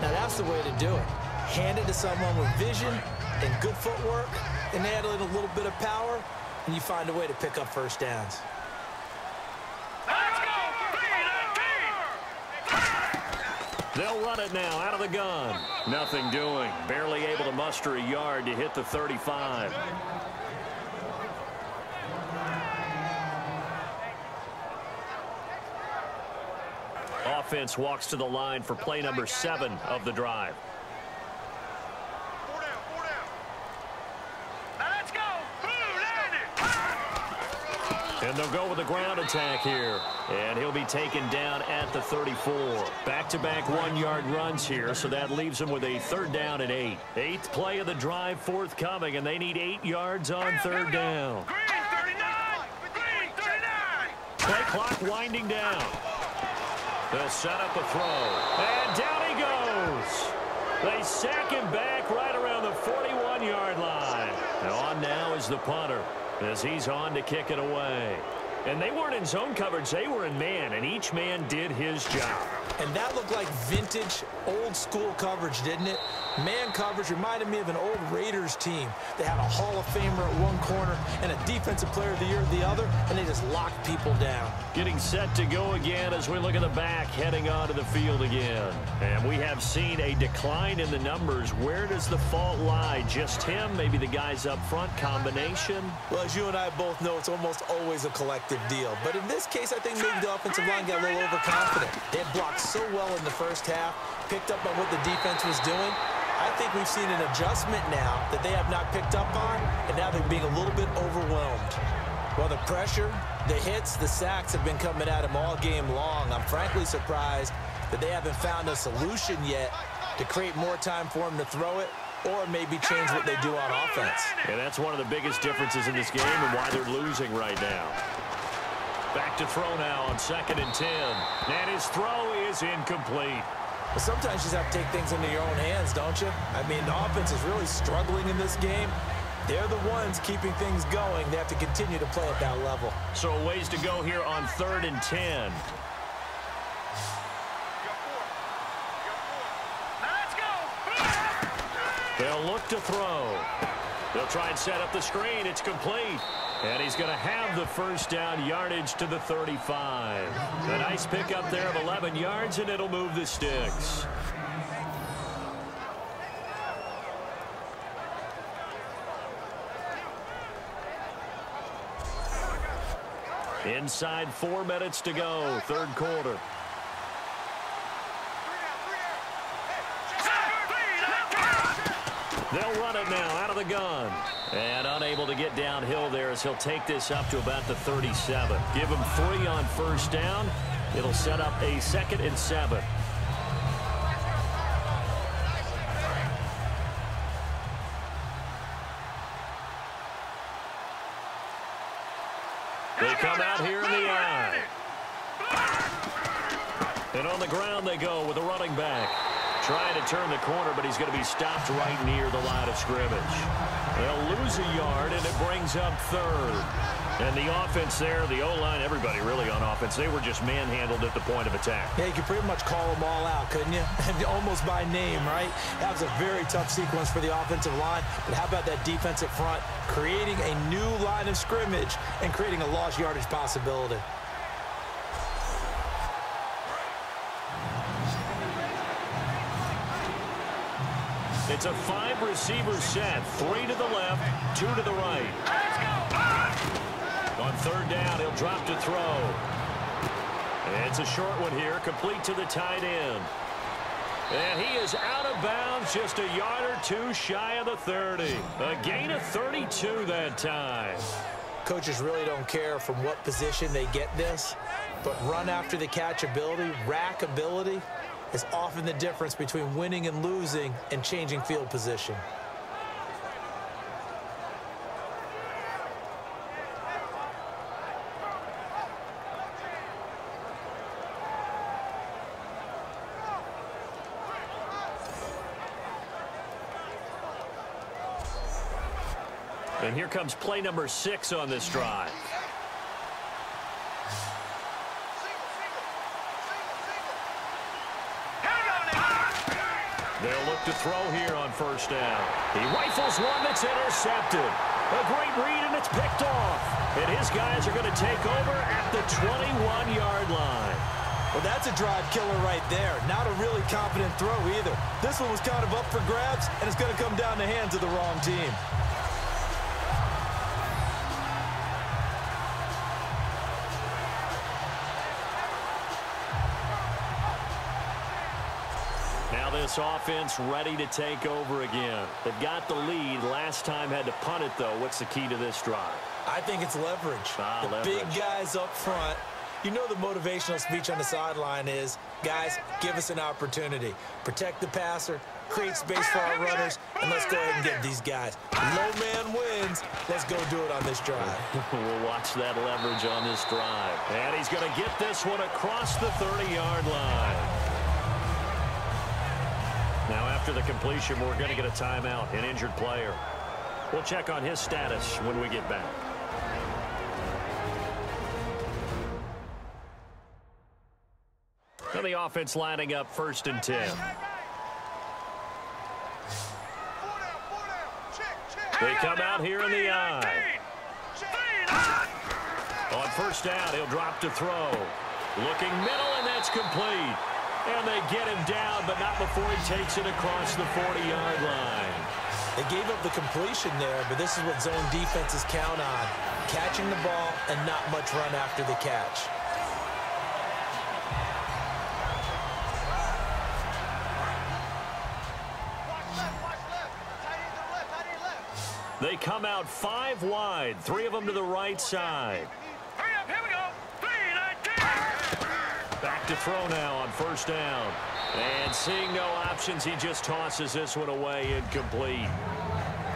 Now, that's the way to do it. Hand it to someone with vision and good footwork, and add in a little bit of power, and you find a way to pick up first downs. They'll run it now out of the gun. Nothing doing. Barely able to muster a yard to hit the 35. Offense walks to the line for play number 7 of the drive. And they'll go with a ground attack here. And he'll be taken down at the 34. Back-to-back 1-yard runs here, so that leaves him with a 3rd down and 8. 8th play of the drive forthcoming, and they need 8 yards on 3rd down. Green 39! Green 39! Play clock winding down. They'll set up a throw. And down he goes. They sack him back right around the 41-yard line. And on now is the punter, as he's on to kick it away. And they weren't in zone coverage, they were in man, and each man did his job. And that looked like vintage, old-school coverage, didn't it? Man coverage reminded me of an old Raiders team. They had a Hall of Famer at one corner and a Defensive Player of the Year at the other, and they just locked people down. Getting set to go again as we look at the back, heading onto the field again. And we have seen a decline in the numbers. Where does the fault lie? Just him? Maybe the guys up front? Combination? Well, as you and I both know, it's almost always a collective deal. But in this case, I think maybe the offensive line got a little overconfident. They had blocked so well in the first half, picked up on what the defense was doing. I think we've seen an adjustment now that they have not picked up on, and now they're being a little bit overwhelmed. Well, the pressure, the hits, the sacks have been coming at him all game long. I'm frankly surprised that they haven't found a solution yet to create more time for him to throw it or maybe change what they do on offense. And that's one of the biggest differences in this game and why they're losing right now. Back to throw now on 2nd and 10. And his throw is incomplete. But sometimes you just have to take things into your own hands, don't you? I mean, the offense is really struggling in this game. They're the ones keeping things going. They have to continue to play at that level. So a ways to go here on 3rd and 10. They'll look to throw. They'll try and set up the screen. It's complete. And he's going to have the first down, yardage to the 35. A nice pickup there of 11 yards, and it'll move the sticks. Inside 4 minutes to go, 3rd quarter. They'll run it now out of the gun. And unable to get downhill there as he'll take this up to about the 37. Give him 3 on 1st down. It'll set up a 2nd and 7. They come out here in the eye. And on the ground they go with the running back. Trying to turn the corner, but he's going to be stopped right near the line of scrimmage. They'll lose a yard, and it brings up 3rd. And the offense there, the O-line, everybody really on offense, they were just manhandled at the point of attack. Yeah, you could pretty much call them all out, couldn't you? Almost by name, right? That was a very tough sequence for the offensive line. But how about that defensive front creating a new line of scrimmage and creating a lost yardage possibility? It's a 5-receiver set. 3 to the left, 2 to the right. On 3rd down, he'll drop to throw. It's a short one here, complete to the tight end. And he is out of bounds, just a yard or 2 shy of the 30. A gain of 32 that time. Coaches really don't care from what position they get this, but run after the catch ability, rack ability, is often the difference between winning and losing and changing field position. And here comes play number 6 on this drive. They'll look to throw here on first down. He rifles one that's intercepted. A great read, and it's picked off. And his guys are going to take over at the 21-yard line. Well, that's a drive killer right there. Not a really confident throw either. This one was kind of up for grabs, and it's going to come down the hands of the wrong team. Now this offense ready to take over again. They've got the lead. Last time had to punt it, though. What's the key to this drive? I think it's leverage. The big guys up front. You know the motivational speech on the sideline is, guys, give us an opportunity. Protect the passer, create space for our runners, and let's go ahead and get these guys. Low man wins. Let's go do it on this drive. We'll watch that leverage on this drive. And he's going to get this one across the 30-yard line. Now after the completion, we're going to get a timeout, an injured player. We'll check on his status when we get back. And the offense lining up 1st and 10. They come out here in the eye. On first down, he'll drop to throw. Looking middle, and that's complete. And they get him down, but not before he takes it across the 40-yard line. They gave up the completion there, but this is what zone defenses count on. Catching the ball and not much run after the catch. They come out 5 wide, 3 of them to the right side. Hurry up, here we go. 3-19. Back to throw now on first down. And seeing no options, he just tosses this one away, incomplete.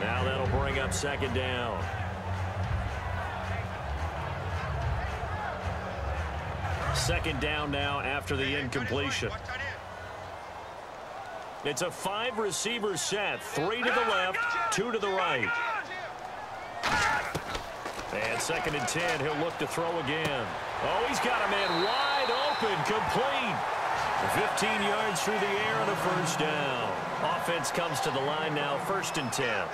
Now that'll bring up 2nd down. Second down now after the incompletion. It's a 5-receiver set, 3 to the left, 2 to the right. And 2nd and 10, he'll look to throw again. Oh, he's got a man wide open, complete. 15 yards through the air and a first down. Offense comes to the line now, 1st and 10.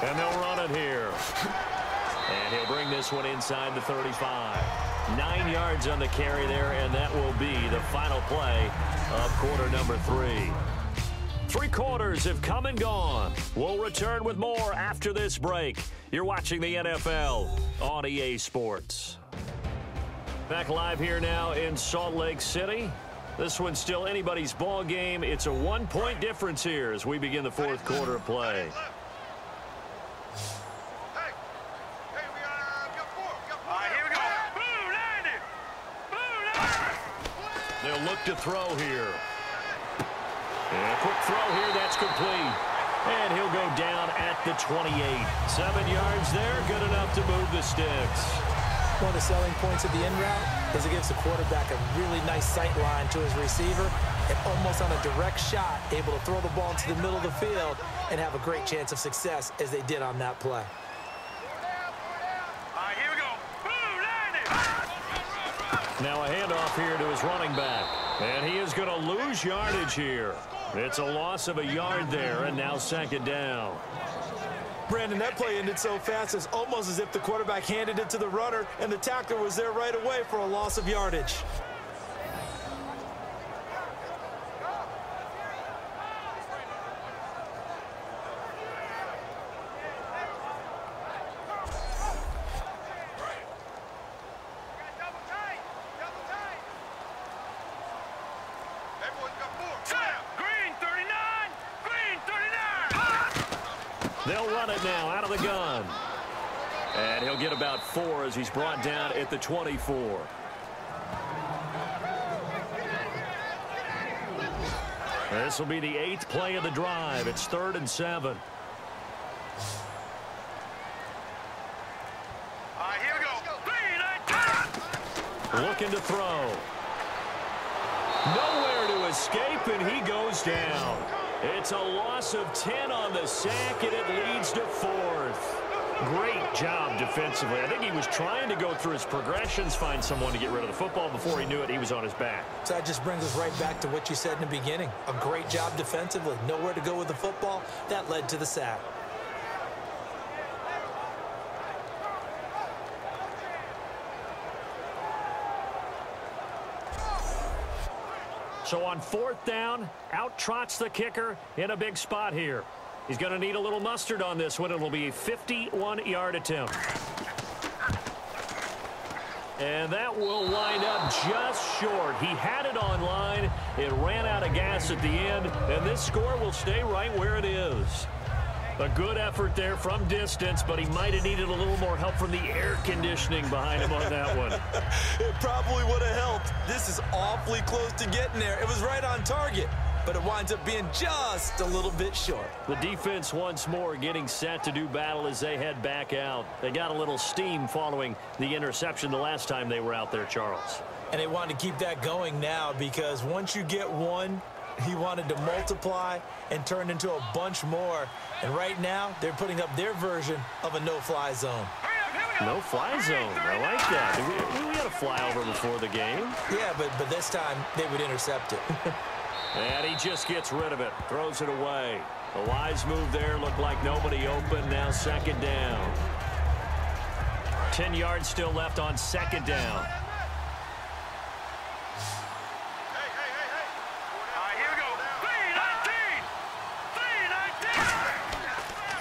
And they'll run it here. And he'll bring this one inside the 35. 9 yards on the carry there, and that will be the final play of quarter number 3. 3 quarters have come and gone. We'll return with more after this break. You're watching the NFL on EA Sports. Back live here now in Salt Lake City. This one's still anybody's ball game. It's a 1-point difference here as we begin the 4th quarter of play. They'll look to throw here. And a quick throw here, that's complete. And he'll go down at the 28. 7 yards there, good enough to move the sticks. One of the selling points of the in route is it gives the quarterback a really nice sight line to his receiver, and almost on a direct shot, able to throw the ball into the middle of the field and have a great chance of success as they did on that play. Now a handoff here to his running back. And he is going to lose yardage here. It's a loss of a yard there, and now 2nd down. Brandon, that play ended so fast, it's almost as if the quarterback handed it to the runner, and the tackler was there right away for a loss of yardage. They'll run it now out of the gun. And he'll get about 4 as he's brought down at the 24. This will be the 8th play of the drive. It's 3rd and 7. Here we go. Looking to throw. Nowhere to escape, and he goes down. It's a loss of 10 on the sack, and it leads to 4th. Great job defensively. I think he was trying to go through his progressions, find someone to get rid of the football. Before he knew it, he was on his back. So that just brings us right back to what you said in the beginning. A great job defensively. Nowhere to go with the football. That led to the sack. So on 4th down, out trots the kicker in a big spot here. He's going to need a little mustard on this one. It'll be a 51-yard attempt. And that will wind up just short. He had it on line. It ran out of gas at the end, and this score will stay right where it is. A good effort there from distance, but he might have needed a little more help from the air conditioning behind him on that one. It probably would have helped. This is awfully close to getting there. It was right on target, but it winds up being just a little bit short. The defense once more getting set to do battle as they head back out. They got a little steam following the interception the last time they were out there, Charles. And they want to keep that going now because once you get one, he wanted to multiply and turn into a bunch more. And right now, they're putting up their version of a no-fly zone. No-fly zone. I like that. We had a flyover before the game. Yeah, but this time they would intercept it. And he just gets rid of it. Throws it away. A wise move there. Looked like nobody open. Now 2nd down. 10 yards still left on 2nd down.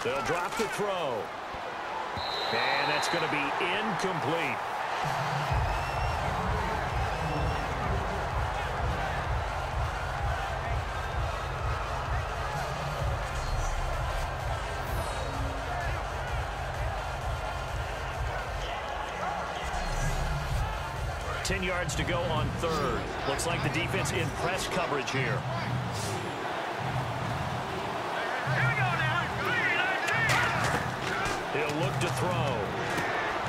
They'll drop the throw. And that's going to be incomplete. Ten yards to go on 3rd. Looks like the defense in press coverage here. He'll look to throw.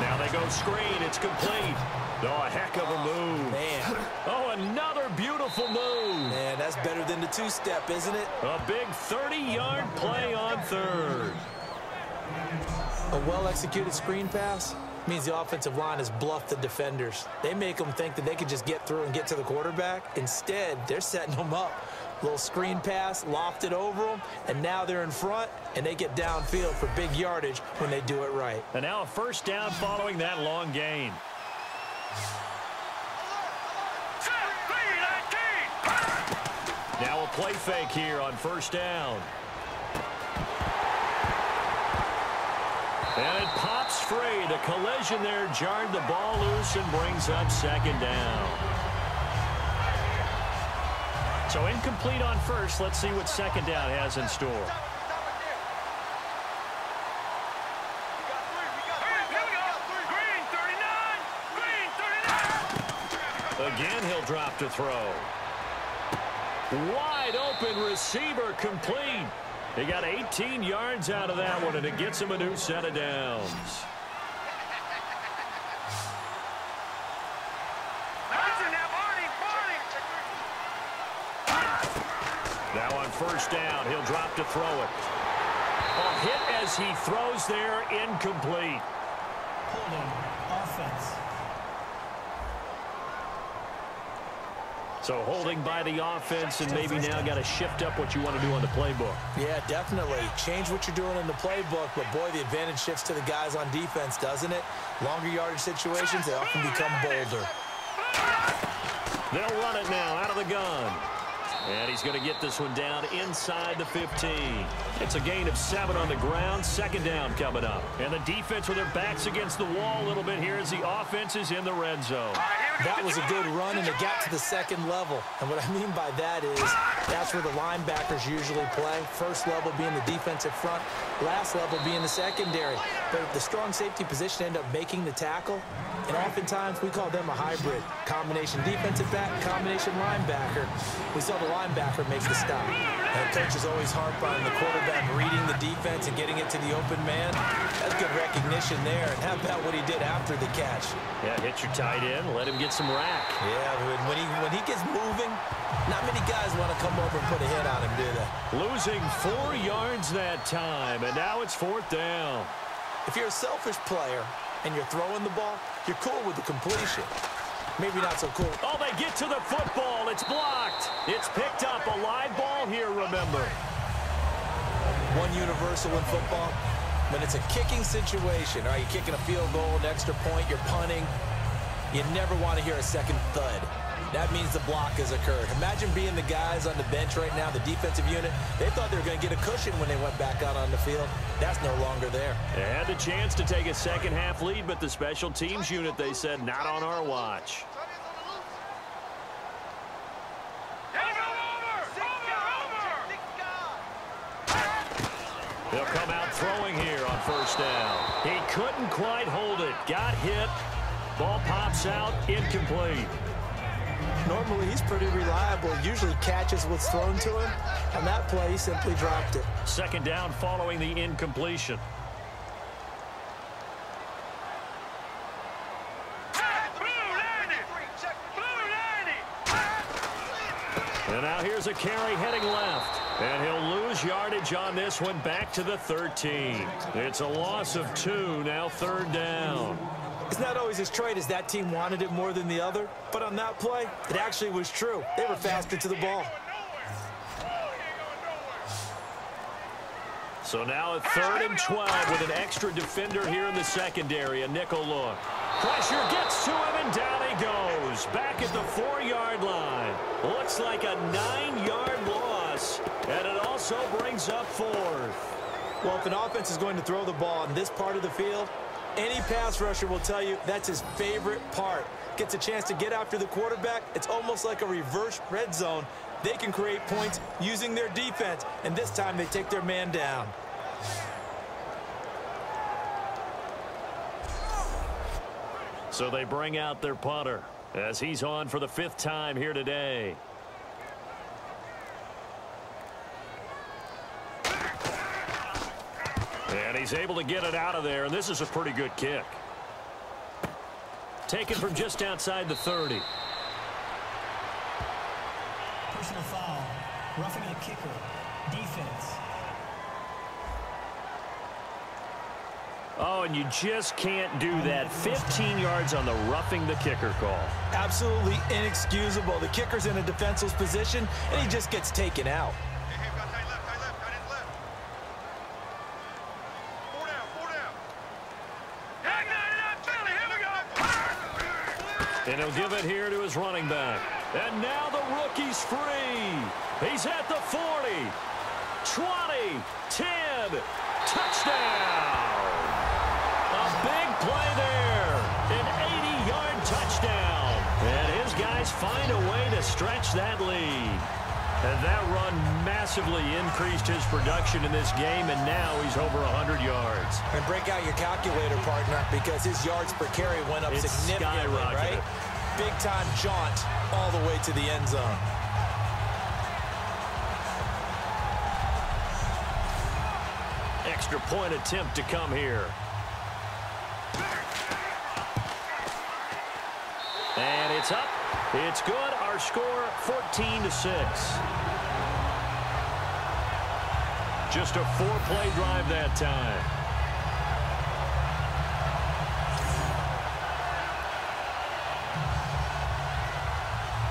Now they go screen. It's complete. Oh, a heck of a move. Man. Oh, another beautiful move. Man, that's better than the two-step, isn't it? A big 30-yard play on 3rd. A well-executed screen pass means the offensive line has bluffed the defenders. They make them think that they can just get through and get to the quarterback. Instead, they're setting them up. Little screen pass, lofted over them, and now they're in front, and they get downfield for big yardage when they do it right. And now a 1st down following that long gain. Now a play fake here on 1st down. And it pops free. The collision there jarred the ball loose and brings up 2nd down. So incomplete on 1st. Let's see what 2nd down has in store. Again, he'll drop to throw. Wide open receiver complete. He got 18 yards out of that one, and it gets him a new set of downs. Now on 1st down, he'll drop to throw it. A hit as he throws there, incomplete. Holding offense. So holding by the offense, and maybe now got to shift up what you want to do on the playbook. Yeah, definitely. Change what you're doing in the playbook, but boy, the advantage shifts to the guys on defense, doesn't it? Longer yardage situations, they often become bolder. They'll run it now out of the gun. And he's going to get this one down inside the 15. It's a gain of 7 on the ground. 2nd down coming up. And the defense with their backs against the wall a little bit here as the offense is in the red zone. That was a good run, and it got to the 2nd level. And what I mean by that is that's where the linebackers usually play. First level being the defensive front, last level being the secondary. But the strong safety position ended up making the tackle. And oftentimes we call them a hybrid. Combination defensive back, combination linebacker. We saw the linebacker make the stop. And coaches always harp on the quarterback reading the defense and getting it to the open man. That's good recognition there. And how about what he did after the catch? Yeah, hit your tight end, let him get get some rack. Yeah, when he gets moving, not many guys want to come over and put a hit on him, do they? Losing 4 yards that time, and now it's 4th down. If you're a selfish player and you're throwing the ball, you're cool with the completion. Maybe not so cool. Oh, they get to the football. It's blocked. It's picked up. A live ball here, remember. One universal in football, when it's a kicking situation, all right, you're kicking a field goal, an extra point, you're punting, you never want to hear a second thud. That means the block has occurred. Imagine being the guys on the bench right now, the defensive unit. They thought they were going to get a cushion when they went back out on the field. That's no longer there. They had the chance to take a second-half lead, but the special teams unit, they said, not on our watch. They'll come out throwing here on 1st down. He couldn't quite hold it. Got hit. Ball pops out. Incomplete. Normally, he's pretty reliable. Usually catches what's thrown to him. On that play, he simply dropped it. 2nd down following the incompletion. And now here's a carry heading left. And he'll lose yardage on this one, back to the 13. It's a loss of 2, now 3rd down. It's not always as straight as that team wanted it more than the other, but on that play, it actually was true. They were faster to the ball. So now a 3rd and 12 with an extra defender here in the secondary, a nickel look. Pressure gets to him, and down he goes. Back at the 4-yard line. Looks like a 9-yard loss, and it also brings up 4th. Well, if an offense is going to throw the ball in this part of the field, any pass rusher will tell you that's his favorite part. Gets a chance to get after the quarterback. It's almost like a reverse red zone. They can create points using their defense, and this time they take their man down. So they bring out their punter as he's on for the 5th time here today. And he's able to get it out of there, and this is a pretty good kick. Taken from just outside the 30. Personal foul. Roughing the kicker. Defense. Oh, and you just can't do that. 15 yards on the roughing the kicker call. Absolutely inexcusable. The kicker's in a defenseless position, and he just gets taken out. And he'll give it here to his running back. And now the rookie's free. He's at the 40, 20, 10, touchdown. A big play there, an 80-yard touchdown. And his guys find a way to stretch that lead. And that run massively increased his production in this game, and now he's over 100 yards. And break out your calculator, partner, because his yards per carry went up significantly, right? Big-time jaunt all the way to the end zone. Extra point attempt to come here. And it's up. It's good. Our score, 14-6. Just a 4-play drive that time.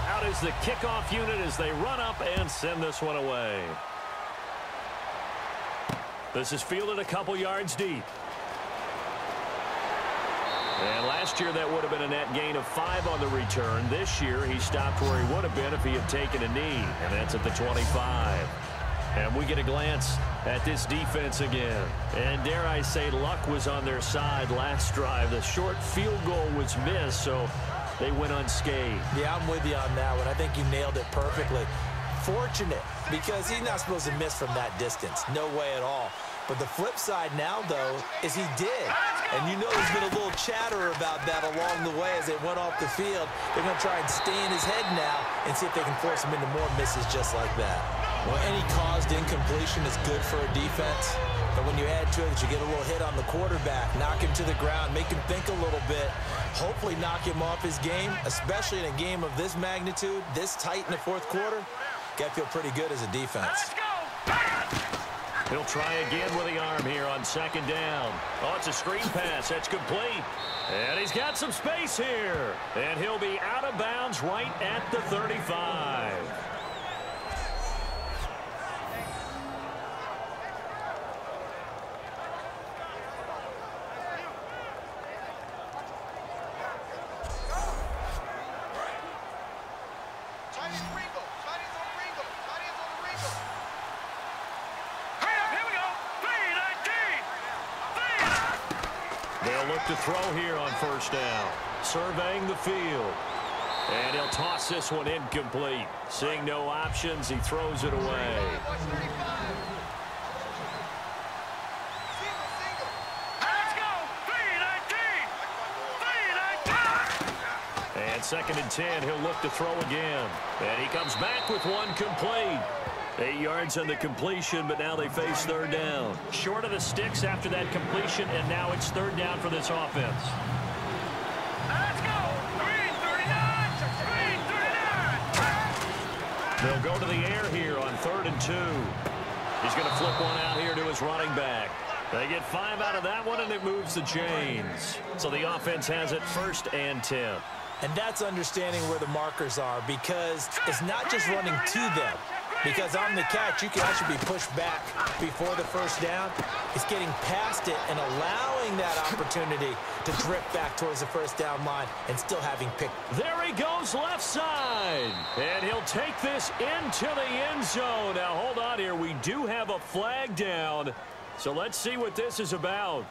Out is the kickoff unit as they run up and send this one away. This is fielded a couple yards deep. And last year that would have been a net gain of 5 on the return. This year he stopped where he would have been if he had taken a knee, and that's at the 25. And we get a glance at this defense again. And dare I say, luck was on their side last drive. The short field goal was missed, so they went unscathed. Yeah, I'm with you on that one. I think you nailed it perfectly. Fortunate, because he's not supposed to miss from that distance. No way at all. But the flip side now, though, is he did. And you know there's been a little chatter about that along the way as they went off the field. They're going to try and stay in his head now and see if they can force him into more misses just like that. Well, any caused incompletion is good for a defense. But when you add to it that you get a little hit on the quarterback, knock him to the ground, make him think a little bit, hopefully knock him off his game, especially in a game of this magnitude, this tight in the fourth quarter, got to feel pretty good as a defense. He'll try again with the arm here on second down. Oh, it's a screen pass. That's complete. And he's got some space here. And he'll be out of bounds right at the 35. To throw here on first down. Surveying the field. And he'll toss this one incomplete. Seeing no options, he throws it away. And second and 10, he'll look to throw again. And he comes back with one complete. 8 yards on the completion, but now they face third down. Short of the sticks after that completion, and now it's third down for this offense. Let's go! Green 39! Green 39! They'll go to the air here on 3rd and 2. He's going to flip one out here to his running back. They get 5 out of that one, and it moves the chains. So the offense has it 1st and 10. And that's understanding where the markers are, because it's not just running to them. Because on the catch, you can actually be pushed back before the first down. It's getting past it and allowing that opportunity to drift back towards the first down line and still having picked. There he goes left side. And he'll take this into the end zone. Now, hold on here. We do have a flag down. So let's see what this is about.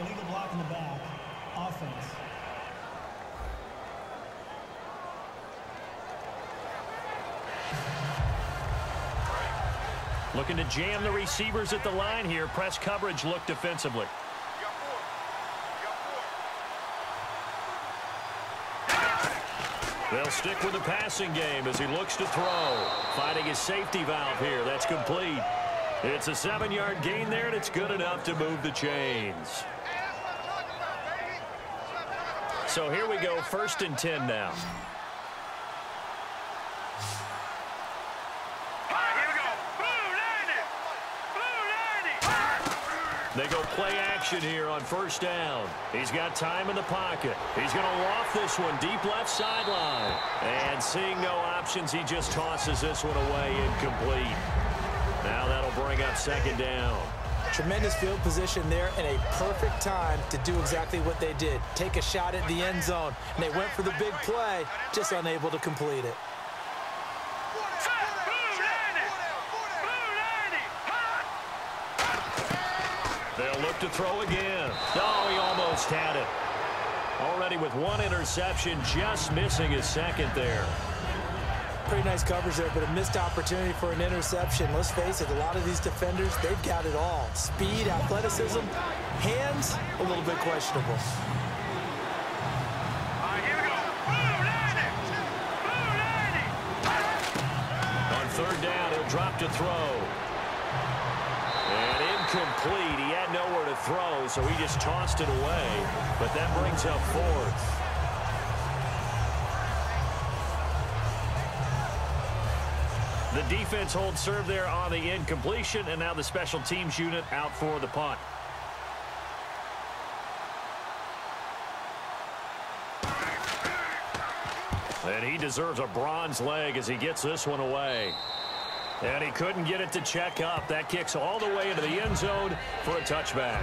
Illegal block in the back. Offense. Looking to jam the receivers at the line here. Press coverage look defensively. They'll stick with the passing game as he looks to throw. Finding his safety valve here. That's complete. It's a 7-yard gain there, and it's good enough to move the chains. So here we go, 1st and 10 now. They go play action here on first down. He's got time in the pocket. He's going to loft this one deep left sideline. And seeing no options, he just tosses this one away incomplete. Now that'll bring up 2nd down. Tremendous field position there and a perfect time to do exactly what they did. Take a shot at the end zone. And they went for the big play, just unable to complete it. They'll look to throw again. Oh, he almost had it. Already with one interception, just missing his second there. Pretty nice coverage there, but a missed opportunity for an interception. Let's face it, a lot of these defenders, they've got it all. Speed, athleticism, hands, a little bit questionable. On 3rd down, he'll drop to throw. And incomplete. He had nowhere to throw, so he just tossed it away. But that brings up 4th. The defense holds serve there on the incompletion, and now the special teams unit out for the punt. And he deserves a bronze leg as he gets this one away. And he couldn't get it to check up. That kicks all the way into the end zone for a touchback.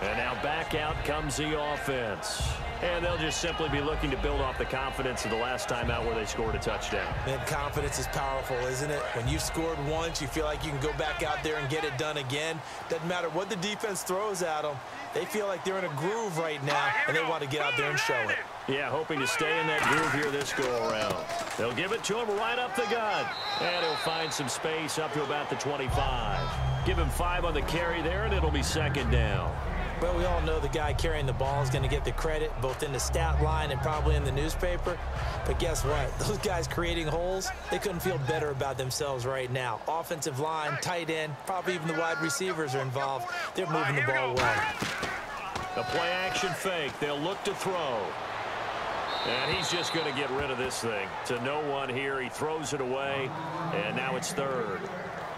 And now back out comes the offense. And they'll just simply be looking to build off the confidence of the last time out where they scored a touchdown. Man, confidence is powerful, isn't it? When you've scored once, you feel like you can go back out there and get it done again. Doesn't matter what the defense throws at them. They feel like they're in a groove right now, and they want to get out there and show it. Yeah, hoping to stay in that groove here this go-around. They'll give it to him right up the gut. And he'll find some space up to about the 25. Give him 5 on the carry there, and it'll be 2nd down. Well, we all know the guy carrying the ball is going to get the credit, both in the stat line and probably in the newspaper. But guess what? Those guys creating holes, they couldn't feel better about themselves right now. Offensive line, tight end, probably even the wide receivers are involved. They're moving the ball well. The play-action fake. They'll look to throw. And he's just going to get rid of this thing. To no one here. He throws it away, and now it's third.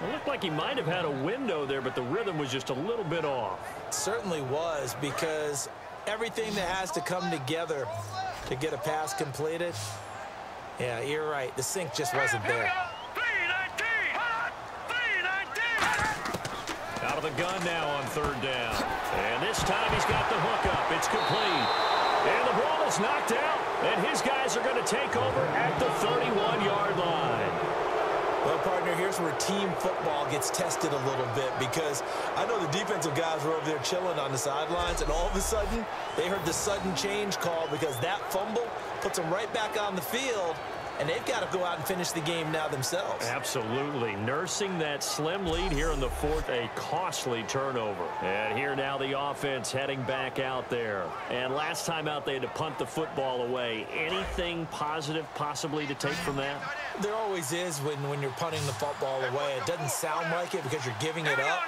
It looked like he might have had a window there, but the rhythm was just a little bit off. It certainly was, because everything that has to come together to get a pass completed, yeah, you're right. The sync just wasn't there. Out of the gun now on third down. And this time he's got the hook up. It's complete. And the ball is knocked out. And his guys are going to take over at the 31-yard line. Well, partner, here's where team football gets tested a little bit, because I know the defensive guys were over there chilling on the sidelines, and all of a sudden they heard the sudden change call, because that fumble puts them right back on the field, and they've got to go out and finish the game now themselves. Absolutely. Nursing that slim lead here in the fourth, a costly turnover. And here now the offense heading back out there. And last time out they had to punt the football away. Anything positive possibly to take from that? There always is when you're punting the football away. It doesn't sound like it because you're giving it up,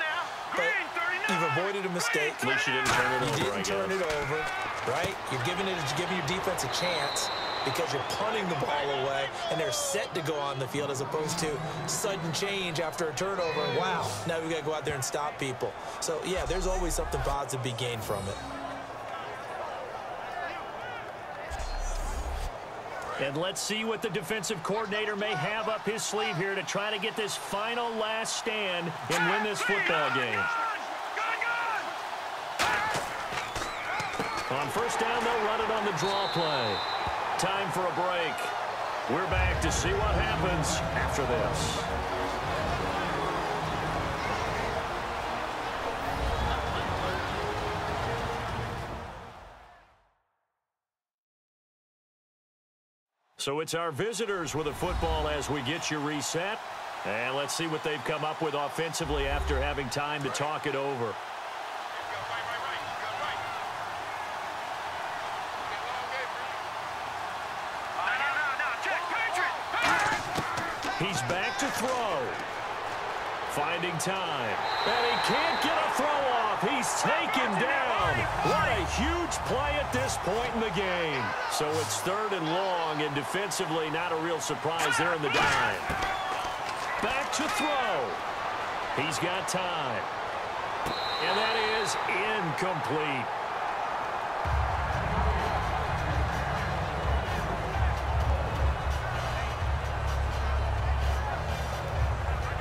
but you've avoided a mistake. At least you didn't turn it over. You didn't turn it over, right? You're giving your defense a chance because you're punting the ball away, and they're set to go on the field, as opposed to sudden change after a turnover. And wow, now we've got to go out there and stop people. So, yeah, there's always something positive to be gained from it. And let's see what the defensive coordinator may have up his sleeve here to try to get this final last stand and win this football game. On first down, they'll run it on the draw play. Time for a break. We're back to see what happens after this. So it's our visitors with a football as we get you reset. And let's see what they've come up with offensively after having time to talk it over. He's back to throw. Finding time. And he can't get a throw off. He's taken down. What a huge play at this point in the game. So it's third and long, and defensively not a real surprise there in the dime. Back to throw. He's got time. And that is incomplete.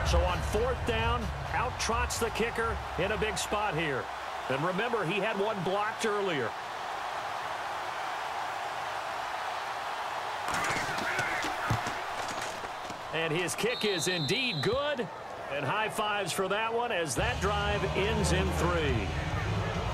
So on fourth down, out trots the kicker in a big spot here. And remember, he had one blocked earlier. And his kick is indeed good. And high fives for that one as that drive ends in 3.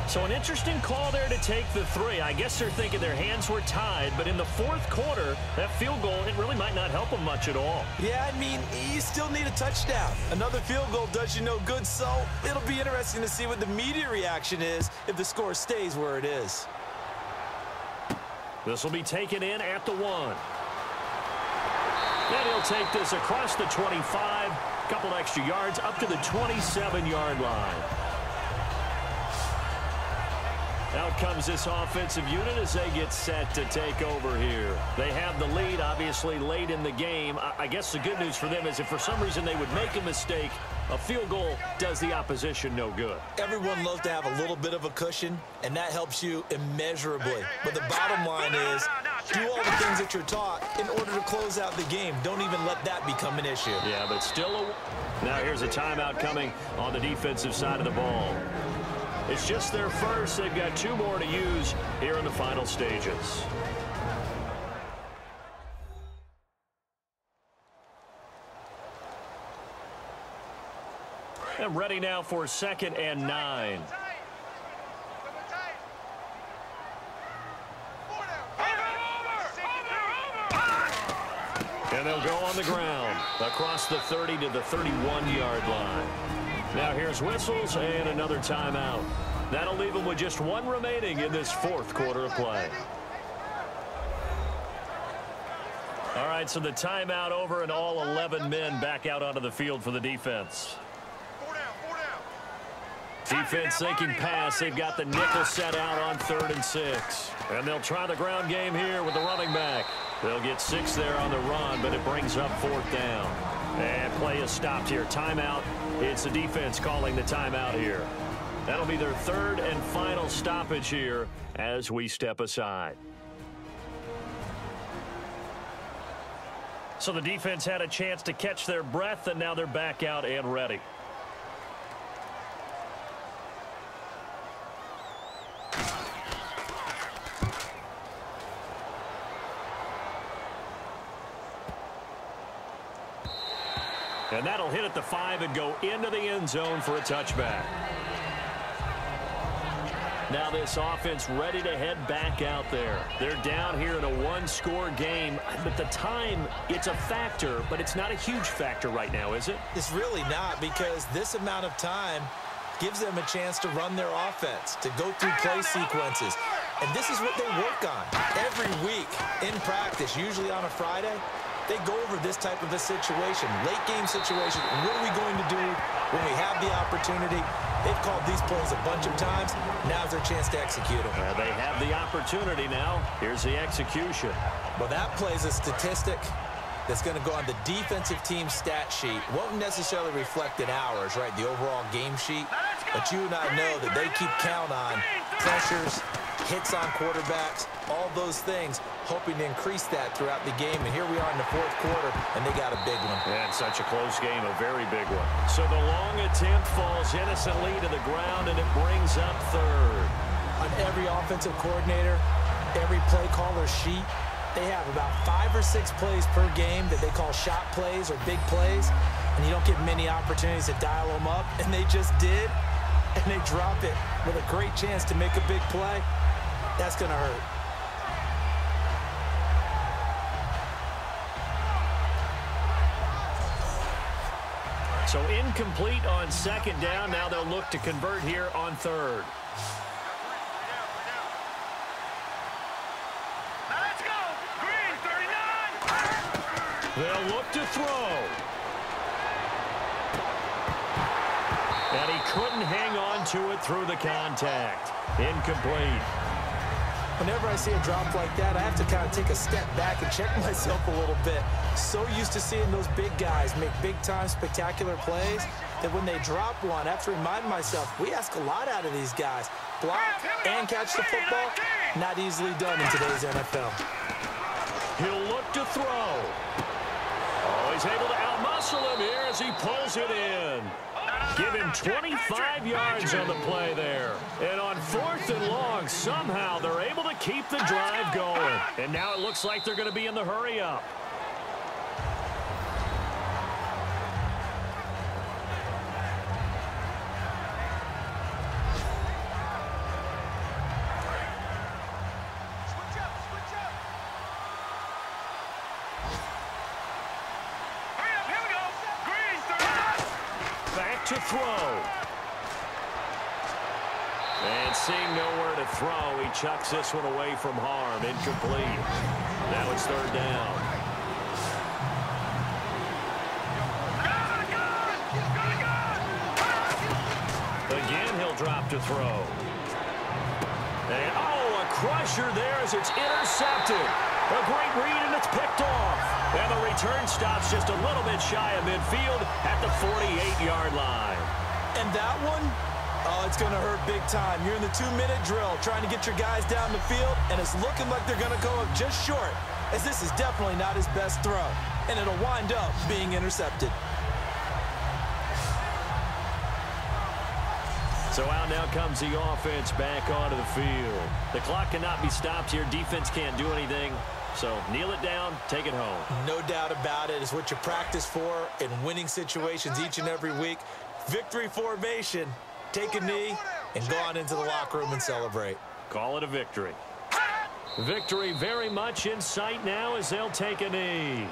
So an interesting call there to take the 3. I guess they're thinking their hands were tied, but in the fourth quarter, that field goal, it really might not help them much at all. Yeah, I mean, you still need a touchdown. Another field goal does you no good, so it'll be interesting to see what the media reaction is if the score stays where it is. This will be taken in at the 1. And he'll take this across the 25, couple extra yards up to the 27-yard line. Out comes this offensive unit as they get set to take over here. They have the lead, obviously, late in the game. I guess the good news for them is if for some reason they would make a mistake, a field goal does the opposition no good. Everyone loves to have a little bit of a cushion, and that helps you immeasurably. But the bottom line is, do all the things that you're taught in order to close out the game. Don't even let that become an issue. Yeah, but still now here's a timeout coming on the defensive side of the ball. It's just their first. They've got 2 more to use here in the final stages. And ready now for 2nd and 9. And they'll go on the ground across the 30 to the 31-yard line. Now here's whistles and another timeout. That'll leave them with just one remaining in this fourth quarter of play. All right, so the timeout over and all 11 men back out onto the field for the defense. Defense thinking pass. They've got the nickel set out on 3rd and 6. And they'll try the ground game here with the running back. They'll get 6 there on the run, but it brings up 4th down. And play is stopped here. Timeout. It's the defense calling the timeout here. That'll be their 3rd and final stoppage here as we step aside. So the defense had a chance to catch their breath, and now they're back out and ready. And that'll hit at the 5 and go into the end zone for a touchback. Now this offense ready to head back out there. They're down here in a one-score game, but the time, it's a factor, but it's not a huge factor right now, is it? It's really not, because this amount of time gives them a chance to run their offense, to go through play sequences. And this is what they work on every week in practice, usually on a Friday. They go over this type of a situation, late game situation. What are we going to do when we have the opportunity? They've called these plays a bunch of times. Now's their chance to execute them. They have the opportunity now. Here's the execution. Well, that plays a statistic that's going to go on the defensive team stat sheet. Won't necessarily reflect in ours, right, the overall game sheet. But you and I know that they keep count on pressures, hits on quarterbacks, all those things, hoping to increase that throughout the game. And here we are in the 4th quarter, and they got a big one. And such a close game, a very big one. So the long attempt falls innocently to the ground, and it brings up 3rd. On every offensive coordinator, every play caller sheet, they have about 5 or 6 plays per game that they call shot plays or big plays, and you don't get many opportunities to dial them up, and they just did, and they drop it with a great chance to make a big play. That's going to hurt. So incomplete on 2nd down. Now they'll look to convert here on 3rd. Let's go! Green, 39! They'll look to throw. And he couldn't hang on to it through the contact. Incomplete. Whenever I see a drop like that, I have to kind of take a step back and check myself a little bit. So used to seeing those big guys make big-time spectacular plays that when they drop one, I have to remind myself, we ask a lot out of these guys. Block and catch the football, not easily done in today's NFL. He'll look to throw. Oh, he's able to outmuscle him here as he pulls it in. Give him 25 yards on the play there. And on 4th and long, somehow they're able to keep the drive going. And now it looks like they're going to be in the hurry-up. To throw. And seeing nowhere to throw, he chucks this one away from harm. Incomplete. Now it's 3rd down. Again, he'll drop to throw. And, oh, a crusher there as it's intercepted. A great read, and it's picked off. And the return stops just a little bit shy of midfield at the 48-yard line. And that one, oh, it's going to hurt big time. You're in the 2-minute drill trying to get your guys down the field, and it's looking like they're going to go up just short, as this is definitely not his best throw. And it'll wind up being intercepted. So out now comes the offense back onto the field. The clock cannot be stopped here. Defense can't do anything. So kneel it down, take it home. No doubt about it. It's what you practice for in winning situations each and every week. Victory formation. Take a knee and go on into the locker room and celebrate. Call it a victory. Victory very much in sight now as they'll take a knee.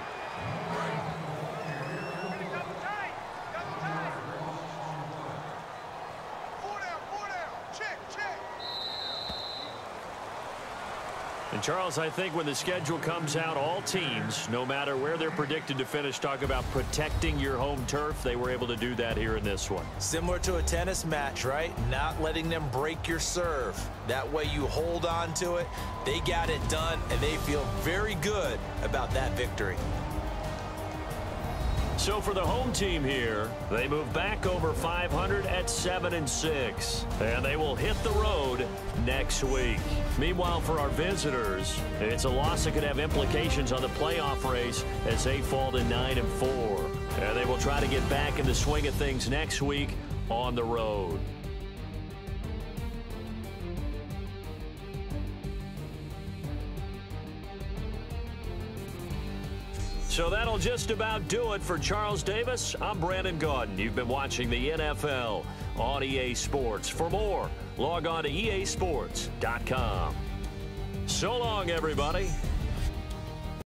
And Charles, I think when the schedule comes out, all teams, no matter where they're predicted to finish, talk about protecting your home turf. They were able to do that here in this one. Similar to a tennis match, right? Not letting them break your serve. That way you hold on to it. They got it done, and they feel very good about that victory. So for the home team here, they move back over 500 at 7-6, and they will hit the road next week. Meanwhile, for our visitors, it's a loss that could have implications on the playoff race as they fall to 9-4, and they will try to get back in the swing of things next week on the road. So that'll just about do it for Charles Davis. I'm Brandon Gaudin. You've been watching the NFL on EA Sports. For more, log on to easports.com. So long, everybody.